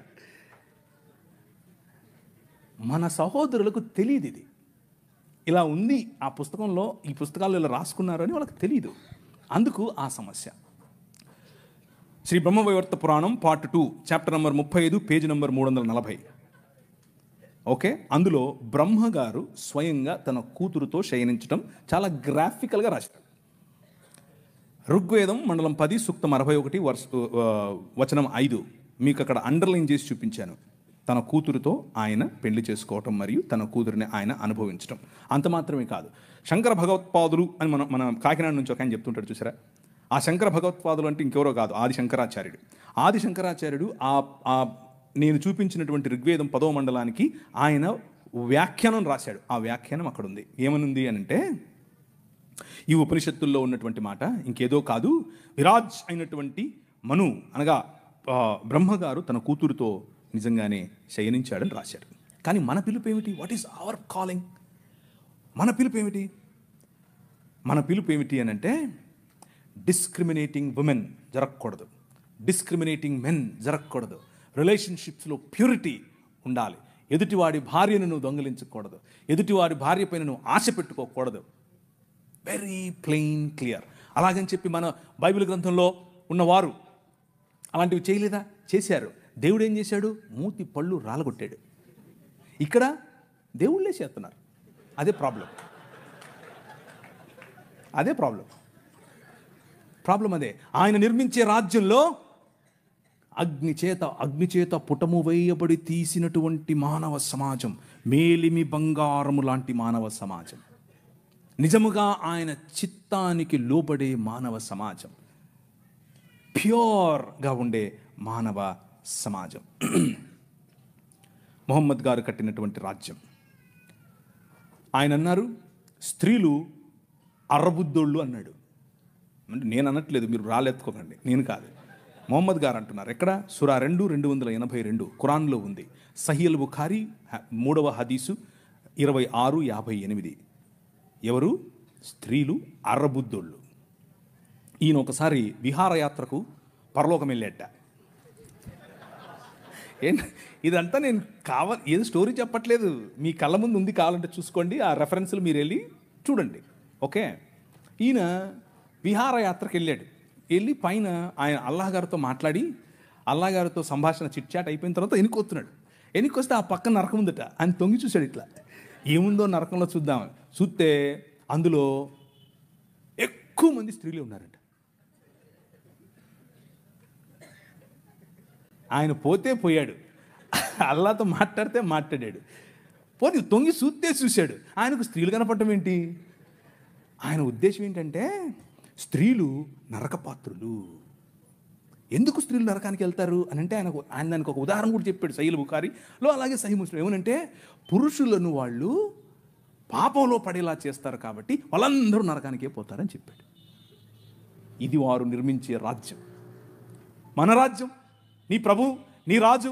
మన సహోదరులకు తెలియదు ఇది ఇలా ఉంది. ఆ పుస్తకంలో, ఈ పుస్తకాల్లో ఇలా రాసుకున్నారని వాళ్ళకి తెలియదు. అందుకు ఆ సమస్య. శ్రీ బ్రహ్మవైవర్త పురాణం part 2 chapter number 35 page number 340. Okay, అందులో బ్రహ్మగారు స్వయంగా తన కూతురుతో శయనించడం చాలా గ్రాఫికల్గా రాశారు. ఋగ్వేదం మండలం 10 సూక్తం 61 వచనం 5 మీకు అక్కడ అండర్లైన్ చేసి చూపించాను. తన కూతురుతో ఆయన పెళ్లి చేసుకోవటం మరియు తన కూతురిని ఆయన అనుభవించడం. అంత మాత్రమే కాదు, శంకర భగవత్పాదులు అని మన కాకినాడ నుంచి ఒక ఆయన చెప్తుంటాడు చూసారా. ఆ శంకర భగవత్పాదులు అంటే ఇంకెవరో కాదు, ఆది శంకరాచార్యుడు నేను చూపించినటువంటి ఋగ్వేదం 10వ మండలానికి ఆయన వ్యాఖ్యానం రాశాడు. ఆ వ్యాఖ్యానం అక్కడ ఉంది. ఏమనుంది అని అంటే, ఈ ఉపనిషత్తుల్లో ఉన్నటువంటి మాట ఇంకేదో కాదు, విరాజ్ అయినటువంటి మను అనగా బ్రహ్మగారు తన కూతురుతో నిజంగానే శయనించాడని రాశాడు. కానీ మన పిలుపు ఏమిటి? What is our calling? మన పిలుపు ఏమిటి అని అంటే, డిస్క్రిమినేటింగ్ ఉమెన్ జరగకూడదు, డిస్క్రిమినేటింగ్ మెన్ జరగకూడదు. రిలేషన్షిప్స్లో ప్యూరిటీ ఉండాలి. ఎదుటివాడి భార్యను నువ్వు దొంగిలించకూడదు, ఎదుటివాడి భార్య పైన నువ్వు ఆశ పెట్టుకోకూడదు. Very plain clear. అలాగని చెప్పి మన బైబిల్ గ్రంథంలో ఉన్నవారు అలాంటివి చేయలేదా? చేశారు. దేవుడు ఏం చేశాడు? మూతి పళ్ళు రాలగొట్టాడు. ఇక్కడ దేవుళ్ళే చేస్తున్నారు. అదే ప్రాబ్లం. అదే ఆయన నిర్మించే రాజ్యంలో అగ్నిచేత పుటము వేయబడి తీసినటువంటి మానవ సమాజం, మేలిమి బంగారము లాంటి మానవ సమాజం, నిజముగా ఆయన చిత్తానికి లోబడే మానవ సమాజం, ప్యూర్గా ఉండే మానవ సమాజం. మొహమ్మద్ గారు కట్టినటువంటి రాజ్యం. ఆయన అన్నారు, స్త్రీలు అర్రబుద్దోళ్ళు అన్నాడు. అంటే నేను అనట్లేదు, మీరు రాలెత్తుకోకండి, నేను కాదు, మొహమ్మద్ గారు అంటున్నారు. ఎక్కడ? సూరా 2:282 ఖురాన్లో ఉంది. సహీల్ బుఖారీ 3వ హదీసు 26:58. ఎవరు? స్త్రీలు అర్రబుద్దోళ్ళు. ఈయన ఒకసారి విహారయాత్రకు పరలోకం వెళ్ళేట. ఇదంతా నేను ఏదో స్టోరీ చెప్పట్లేదు, మీ కళ్ళ ముందు ఉంది, కావాలంటే చూసుకోండి, ఆ రెఫరెన్స్లు మీరు వెళ్ళి చూడండి. ఓకే, ఈయన విహారయాత్రకు వెళ్ళి పైన ఆయన అల్లాహ్ గారితో మాట్లాడి, అల్లాహ్ గారితో సంభాషణ చిట్చాట్ అయిపోయిన తర్వాత వెనుకొస్తున్నాడు. వెనక్కి వస్తే ఆ పక్కన నరకం ఉందట. ఆయన తొంగి చూశాడు, ఇట్లా ఏముందో నరకంలో చూద్దాం. చూస్తే అందులో ఎక్కువ మంది స్త్రీలు ఉన్నారంట. ఆయన పోతే పోయాడు, అల్లాతో మాట్లాడితే మాట్లాడాడు. పోనీ తొంగి చూశాడు, ఆయనకు స్త్రీలు కనపడటం ఏంటి? ఆయన ఉద్దేశం ఏంటంటే స్త్రీలు నరకపాత్రులు. ఎందుకు స్త్రీలు నరకానికి వెళ్తారు అని అంటే ఆయన దానికి ఒక ఉదాహరణ కూడా చెప్పాడు సహీహ్ బుఖారీలో, అలాగే సహీహ్ ముస్లిం. ఏమనంటే పురుషులను వాళ్ళు పాపంలో పడేలా చేస్తారు కాబట్టి వాళ్ళందరూ నరకానికే పోతారని చెప్పాడు. ఇది వారు నిర్మించే రాజ్యం, మన రాజ్యం. నీ ప్రభు, నీ రాజు,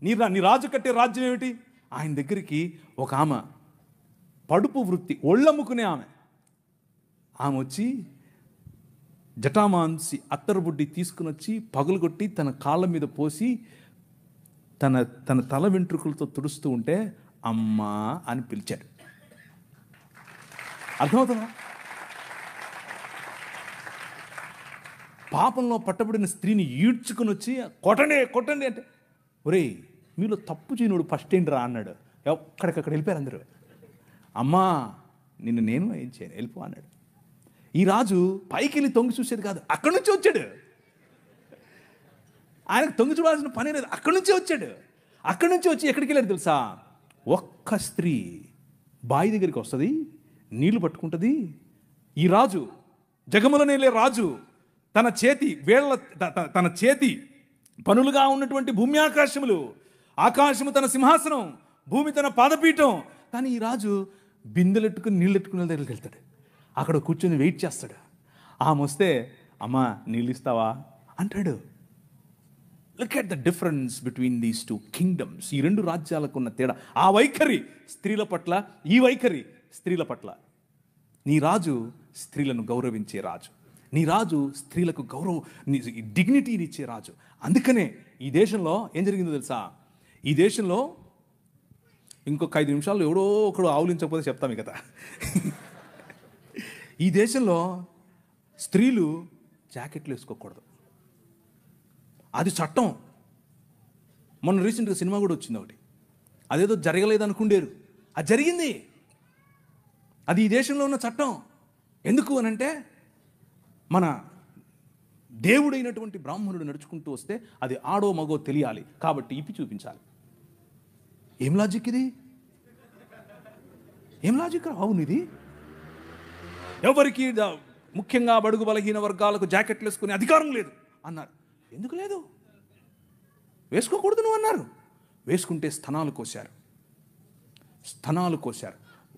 నీ రాజు కట్టే రాజ్యం ఏమిటి? ఆయన దగ్గరికి ఒక ఆమె, పడుపు వృత్తి, ఒళ్ళమ్ముకునే ఆమె వచ్చి జటామాంసి అత్తరుబుడ్డి తీసుకుని వచ్చి పగులుగొట్టి తన కాళ్ళ మీద పోసి తన తల వెంట్రుకలతో తుడుస్తూ ఉంటే అమ్మా అని పిలిచాడు. అర్థమవుతుందా? పాపంలో పట్టబడిన స్త్రీని ఈడ్చుకుని వచ్చి కొట్టండి అంటే, ఒరేయ్ మీలో తప్పు చేయనుడు ఫస్ట్ ఏంటి రా అన్నాడు. ఎక్కడికక్కడ వెళ్ళిపోయారు అందరూ. అమ్మా నిన్ను నేను ఏం చేయను, వెళ్ళిపో అన్నాడు. ఈ రాజు పైకి వెళ్ళి తొంగి చూసేది కాదు, అక్కడి నుంచి వచ్చాడు. ఆయనకు తొంగి చూడాల్సిన పని లేదు, అక్కడి నుంచే వచ్చాడు. అక్కడి నుంచి వచ్చి ఎక్కడికి వెళ్ళాడు తెలుసా? ఒక్క స్త్రీ బావి దగ్గరికి వస్తుంది, నీళ్లు పట్టుకుంటుంది. ఈ రాజు, జగములనేలే రాజు, తన చేతి పనులుగా ఉన్నటువంటి భూమి ఆకాశములు, ఆకాశము తన సింహాసనం, భూమి తన పాదపీఠం. కానీ ఈ రాజు బిందెలెట్టుకుని నీళ్ళెట్టుకునే దగ్గరికి వెళ్తాడు, అక్కడ కూర్చొని వెయిట్ చేస్తాడు. ఆమె వస్తే అమ్మా నీళ్ళు ఇస్తావా అంటాడు. Look at the difference between these two kingdoms. ఈ రెండు రాజ్యాలకు ఉన్న తేడా. ఆ వైఖరి స్త్రీల పట్ల, ఈ వైఖరి స్త్రీల పట్ల. నీ రాజు స్త్రీలను గౌరవించే రాజు, నీ రాజు స్త్రీలకు డిగ్నిటీనిచ్చే రాజు. అందుకనే ఈ దేశంలో ఏం జరిగిందో తెలుసా? ఈ దేశంలో ఇంకొక 5 నిమిషాల్లో ఎవడో ఒకడు ఆవులించకపోతే చెప్తాం ఈ కథ. ఈ దేశంలో స్త్రీలు జాకెట్లు వేసుకోకూడదు, అది చట్టం. మొన్న రీసెంట్గా సినిమా కూడా వచ్చింది ఒకటి, అదేదో జరగలేదు అనుకుండేరు, అది జరిగింది. అది ఈ దేశంలో ఉన్న చట్టం. ఎందుకు అనంటే మన దేవుడైనటువంటి బ్రాహ్మణుడు నడుచుకుంటూ వస్తే అది ఆడో మగో తెలియాలి కాబట్టి ఇప్పి చూపించాలి. ఏం లాజిక్ ఇది? ఏం లాజిక్? అవును, ఇది ఎవరికి ముఖ్యంగా బడుగు బలహీన వర్గాలకు జాకెట్లు వేసుకునే అధికారం లేదు అన్నారు. ఎందుకు లేదు? వేసుకోకూడదు నువ్వు అన్నారు. వేసుకుంటే స్తనాలు కోశారు.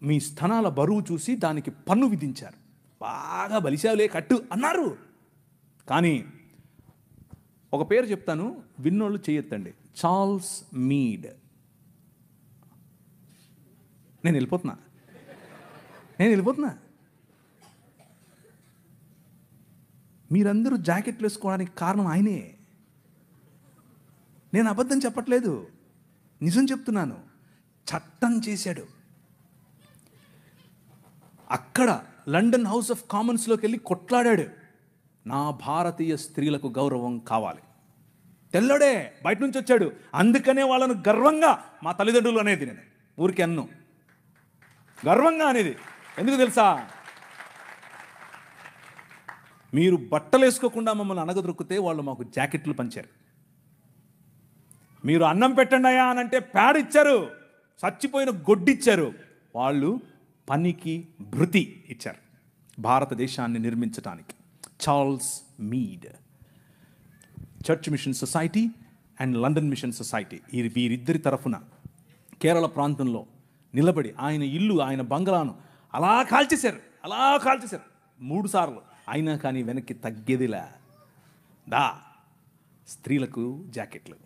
మీ స్తనాల బరువు చూసి దానికి పన్ను విధించారు. బాగా బలిశావులే కట్టు అన్నారు. కానీ ఒక పేరు చెప్తాను, విన్నోళ్ళు చేయొద్దండి. Charles Mead. నేను వెళ్ళిపోతున్నా. మీరందరూ జాకెట్లు వేసుకోవడానికి కారణం ఆయనే. నేను అబద్ధం చెప్పట్లేదు, నిజం చెప్తున్నాను. చట్టం చేశాడు. అక్కడ లండన్ హౌస్ ఆఫ్ కామన్స్లోకి వెళ్ళి కొట్లాడాడు. నా భారతీయ స్త్రీలకు గౌరవం కావాలి. తెల్లడే బయట నుంచి వచ్చాడు. అందుకనే వాళ్ళను గర్వంగా మా తల్లిదండ్రులు అనేది, నేను ఊరికి అన్ను గర్వంగా అనేది. ఎందుకు తెలుసా? మీరు బట్టలు వేసుకోకుండా మమ్మల్ని అనగదొరికితే వాళ్ళు మాకు జాకెట్లు పంచారు. మీరు అన్నం పెట్టండి అయ్యా అని అంటే ప్యాడ్ ఇచ్చారు, చచ్చిపోయిన గొడ్డిచ్చారు. వాళ్ళు పనికి భృతి ఇచ్చారు భారతదేశాన్ని నిర్మించడానికి. Charles Mead, Church Mission Society and London Mission Society, వీరిద్దరి తరఫున కేరళ ప్రాంతంలో నిలబడి ఆయన ఇల్లు, ఆయన బంగ్లాను అలా కాల్చేశారు 3 సార్లు. అయినా కానీ వెనక్కి తగ్గేదిలా. స్త్రీలకు జాకెట్లు.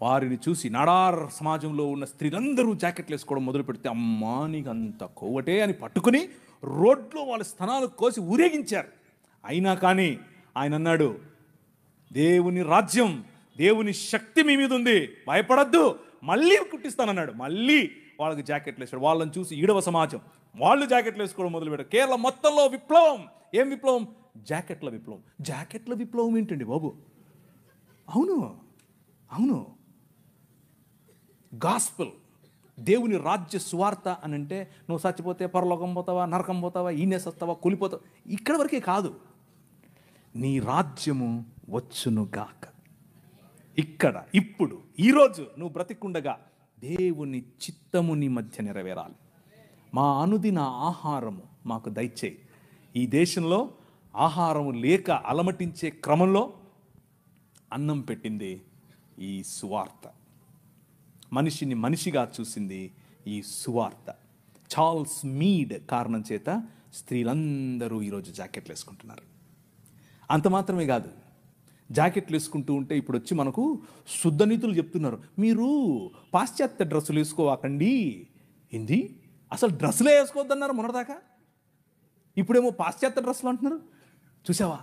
వారిని చూసి నాడార్ సమాజంలో ఉన్న స్త్రీలందరూ జాకెట్లు వేసుకోవడం మొదలు పెడితే, అమ్మా నీకు అంత కొవ్వటే అని పట్టుకుని రోడ్లో వాళ్ళ స్తనాలు కోసి ఊరేగించారు. అయినా కానీ ఆయన అన్నాడు, దేవుని రాజ్యం, దేవుని శక్తి మీ మీద ఉంది, భయపడద్దు, మళ్ళీ కుట్టిస్తానన్నాడు. మళ్ళీ వాళ్ళకి జాకెట్లు వేసాడు. వాళ్ళని చూసి ఈడవ సమాజం వాళ్ళు జాకెట్లు వేసుకోవడం మొదలుపెట్టారు. కేరళ మొత్తంలో విప్లవం. ఏం విప్లవం? జాకెట్ల విప్లవం ఏంటండి బాబు? అవును, గాస్పెల్, దేవుని రాజ్య సువార్త అని అంటే నువ్వు చచ్చిపోతే పరలోకం పోతావా, నరకం పోతావా, ఈనేసొస్తావా, కూలిపోతావా, ఇక్కడ వరకే కాదు. నీ రాజ్యము వచ్చునుగాక, ఇక్కడ ఇప్పుడు ఈరోజు నువ్వు బ్రతికుండగా దేవుని చిత్తము నీ మధ్య నెరవేరాలి. మా అనుదిన ఆహారము మాకు దయచేయి. ఈ దేశంలో ఆహారము లేక అలమటించే క్రమంలో అన్నం పెట్టింది ఈ సువార్త. మనిషిని మనిషిగా చూసింది ఈ సువార్త. చార్ల్స్ మీడ్ కారణం చేత స్త్రీలందరూ ఈరోజు జాకెట్లు వేసుకుంటున్నారు. అంత మాత్రమే కాదు, జాకెట్లు వేసుకుంటూ ఉంటే ఇప్పుడు వచ్చి మనకు శుద్ధనీతులు చెప్తున్నారు, మీరు పాశ్చాత్య డ్రెస్సులు వేసుకోవాకండి. ఏంది, అసలు డ్రెస్సులే వేసుకోవద్దన్నారు మొన్నటిదాకా, ఇప్పుడేమో పాశ్చాత్య డ్రెస్సులు అంటున్నారు. చూసావా,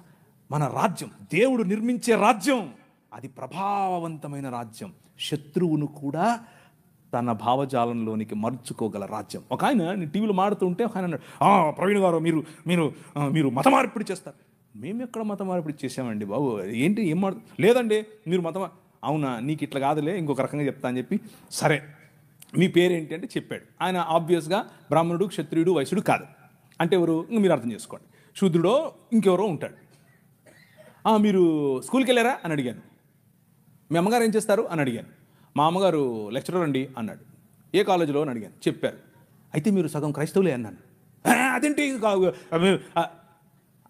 మన రాజ్యం, దేవుడు నిర్మించే రాజ్యం, అది ప్రభావవంతమైన రాజ్యం. శత్రువును కూడా తన భావజాలంలోనికి మర్చుకోగల రాజ్యం. ఒక ఆయన నేను టీవీలో మాడుతుంటే ఒక ఆయన అన్నాడు, ప్రవీణ్ గారు మీరు మీరు మీరు మత మార్పిడి చేస్తారు. మేము ఎక్కడ మత మార్పిడి చేసామండి బాబు, ఏంటి ఏం లేదండి మీరు అవునా, నీకు ఇట్లా కాదులే, ఇంకొక రకంగా చెప్తా అని చెప్పి, సరే మీ పేరేంటి అంటే చెప్పాడు. ఆయన ఆబ్వియస్గా బ్రాహ్మణుడు, క్షత్రియుడు, వైశ్యుడు కాదు. అంటే ఎవరు, ఇంక మీరు అర్థం చేసుకోండి, శూద్రుడో ఇంకెవరో ఉంటాడు. మీరు స్కూల్కి వెళ్ళారా అని అడిగాను. మీ అమ్మగారు ఏం చేస్తారు అని అడిగాను. మా అమ్మగారు లెక్చరర్ అండి అన్నాడు. ఏ కాలేజీలో అని అడిగాను. చెప్పారు. అయితే మీరు సగం క్రైస్తవులే అన్నాను. అదేంటి,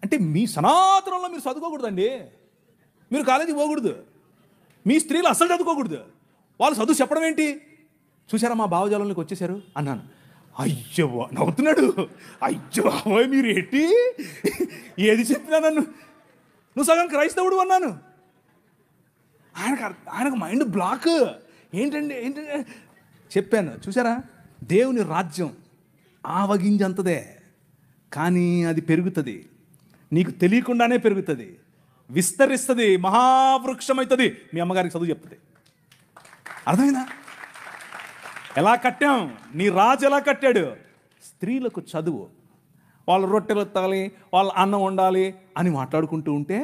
అంటే మీ సనాతనంలో మీరు చదువుకోకూడదండి, మీరు కాలేజీకి పోకూడదు, మీ స్త్రీలు అసలు చదువుకోకూడదు, వాళ్ళు చదువు చెప్పడం ఏంటి, చూసారా మా భావజాలంలోకి వచ్చేసారు అన్నాను. అయ్యో నవ్వుతున్నాడు. అయ్యో మీరు ఏంటి, ఏది చెప్పినా నన్ను నువ్వు సగం క్రైస్తవుడు అన్నాను. ఆయనకు మైండ్ బ్లాక్. ఏంటండి చెప్పాను. చూసారా, దేవుని రాజ్యం ఆవగింజంతదే, కానీ అది పెరుగుతుంది, నీకు తెలియకుండానే పెరుగుతుంది, విస్తరిస్తుంది, మహావృక్షం అవుతుంది. మీ అమ్మగారికి చదువు చెప్తుంది. అర్థమైందా? ఎలా కట్టాం, నీ రాజు ఎలా కట్టాడు? స్త్రీలకు చదువు, వాళ్ళు రొట్టెలు ఎత్తాలి, వాళ్ళు అన్నం వండాలి అని మాట్లాడుకుంటూ ఉంటే,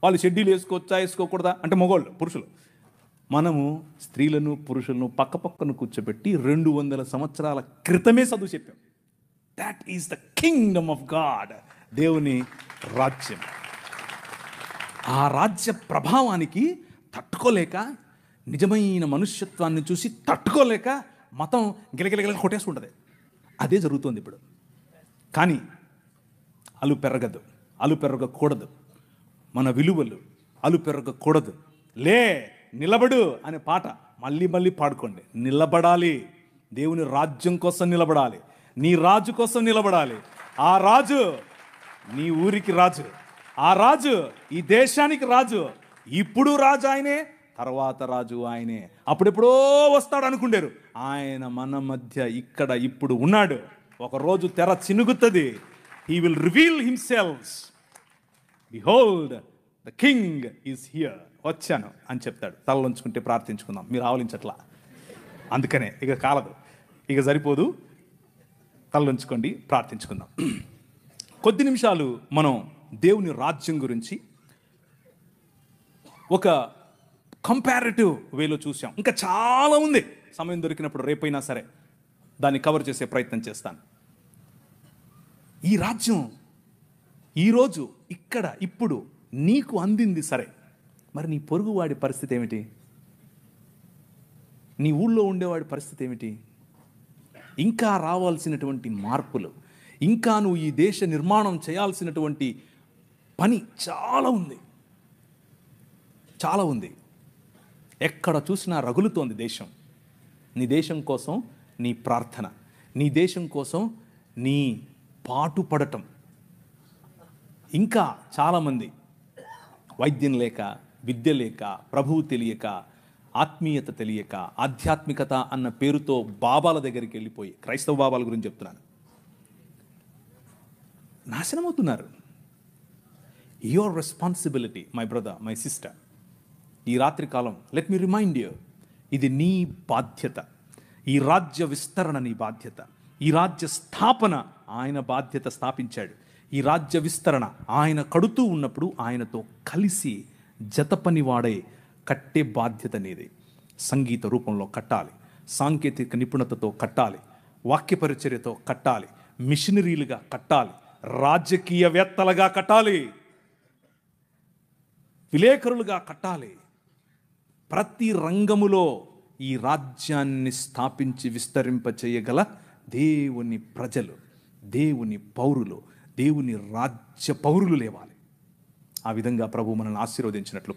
వాళ్ళు షెడ్యూల్ వేసుకోవచ్చా వేసుకోకూడదా అంటే మగవాళ్ళు, పురుషులు, మనము స్త్రీలను పురుషులను పక్క పక్కన కూర్చోబెట్టి 200 సంవత్సరాల క్రితమే చదువు చెప్పాం. That is the kingdom of God, దేవుని రాజ్యం. ఆ రాజ్య ప్రభావానికి తట్టుకోలేక, నిజమైన మనుష్యత్వాన్ని చూసి తట్టుకోలేక మతం గిలగిలగిల కొట్టేసుకుంటుంది. అదే జరుగుతుంది ఇప్పుడు. కానీ అలు పెరగకూడదు, మన విలువలు అలు పెరగకూడదు. లే నిలబడు అనే పాట మళ్ళీ మళ్ళీ పాడుకోండి. నిలబడాలి, దేవుని రాజ్యం కోసం నిలబడాలి, నీ రాజు కోసం నిలబడాలి. ఆ రాజు నీ ఊరికి రాజు, ఆ రాజు ఈ దేశానికి రాజు. ఇప్పుడు రాజు ఆయనే, తర్వాత రాజు ఆయనే. అప్పుడెప్పుడో వస్తాడు అనుకుంటారు, ఆయన మన మధ్య ఇక్కడ ఇప్పుడు ఉన్నాడు. ఒకరోజు తెర చినుగుతుంది. He will reveal himself. Behold the king is here, వచ్చాను అని చెప్తాడు. తలలోంచుకుంటే ప్రార్థించుకుందాం. మీరు ఆవలించట్లా, అందుకనే ఇక కాలదు, ఇక సరిపోదు. తలలోంచుకోండి, ప్రార్థించుకుందాం. కొద్ది నిమిషాలు మనం దేవుని రాజ్యం గురించి ఒక కంపారిటివ్ వేలో చూసాం. ఇంకా చాలా ఉంది, సమయం దొరికినప్పుడు రేపైనా సరే దాన్ని కవర్ చేసే ప్రయత్నం చేస్తాను. ఈ రాజ్యం ఈరోజు ఇక్కడ ఇప్పుడు నీకు అందింది సరే, మరి నీ పొరుగువాడి పరిస్థితి ఏమిటి? నీ ఊళ్ళో ఉండేవాడి పరిస్థితి ఏమిటి? ఇంకా రావాల్సినటువంటి మార్పులు, ఇంకా నువ్వు ఈ దేశ నిర్మాణం చేయాల్సినటువంటి పని చాలా ఉంది, చాలా ఉంది. ఎక్కడ చూసినా రగులుతోంది దేశం. నీ దేశం కోసం నీ ప్రార్థన, నీ దేశం కోసం నీ పాటుపడటం. ఇంకా చాలామంది వైద్యం లేక, విద్య లేక, ప్రభువు తెలియక, ఆత్మీయత తెలియక, ఆధ్యాత్మికత అన్న పేరుతో బాబాల దగ్గరికి వెళ్ళిపోయి, క్రైస్తవ బాబాల గురించి చెప్తున్నాను, నాశనమవుతున్నారు. Your responsibility my brother, my sister. ఈ రాత్రి కాలం లెట్ మీ రిమైండ్ యూ, ఇది నీ బాధ్యత. ఈ రాజ్య విస్తరణ నీ బాధ్యత. ఈ రాజ్య స్థాపన ఆయన బాధ్యత, స్థాపించాడు. ఈ రాజ్య విస్తరణ ఆయన కడుతూ ఉన్నప్పుడు ఆయనతో కలిసి జత పని వాడై కట్టే బాధ్యత నీది. సంగీత రూపంలో కట్టాలి, సాంకేతిక నిపుణతతో కట్టాలి, వాక్య పరిచర్యతో కట్టాలి, మిషనరీలుగా కట్టాలి, రాజకీయవేత్తలుగా కట్టాలి, విలేకరులుగా కట్టాలి. ప్రతి రంగములో ఈ రాజ్యాన్ని స్థాపించి విస్తరింప చేయగల దేవుని ప్రజలు, దేవుని పౌరులు, దేవుని రాజ్య పౌరులు లేవాలి. ఆ విధంగా ప్రభు మనల్ని ఆశీర్వదించినట్లు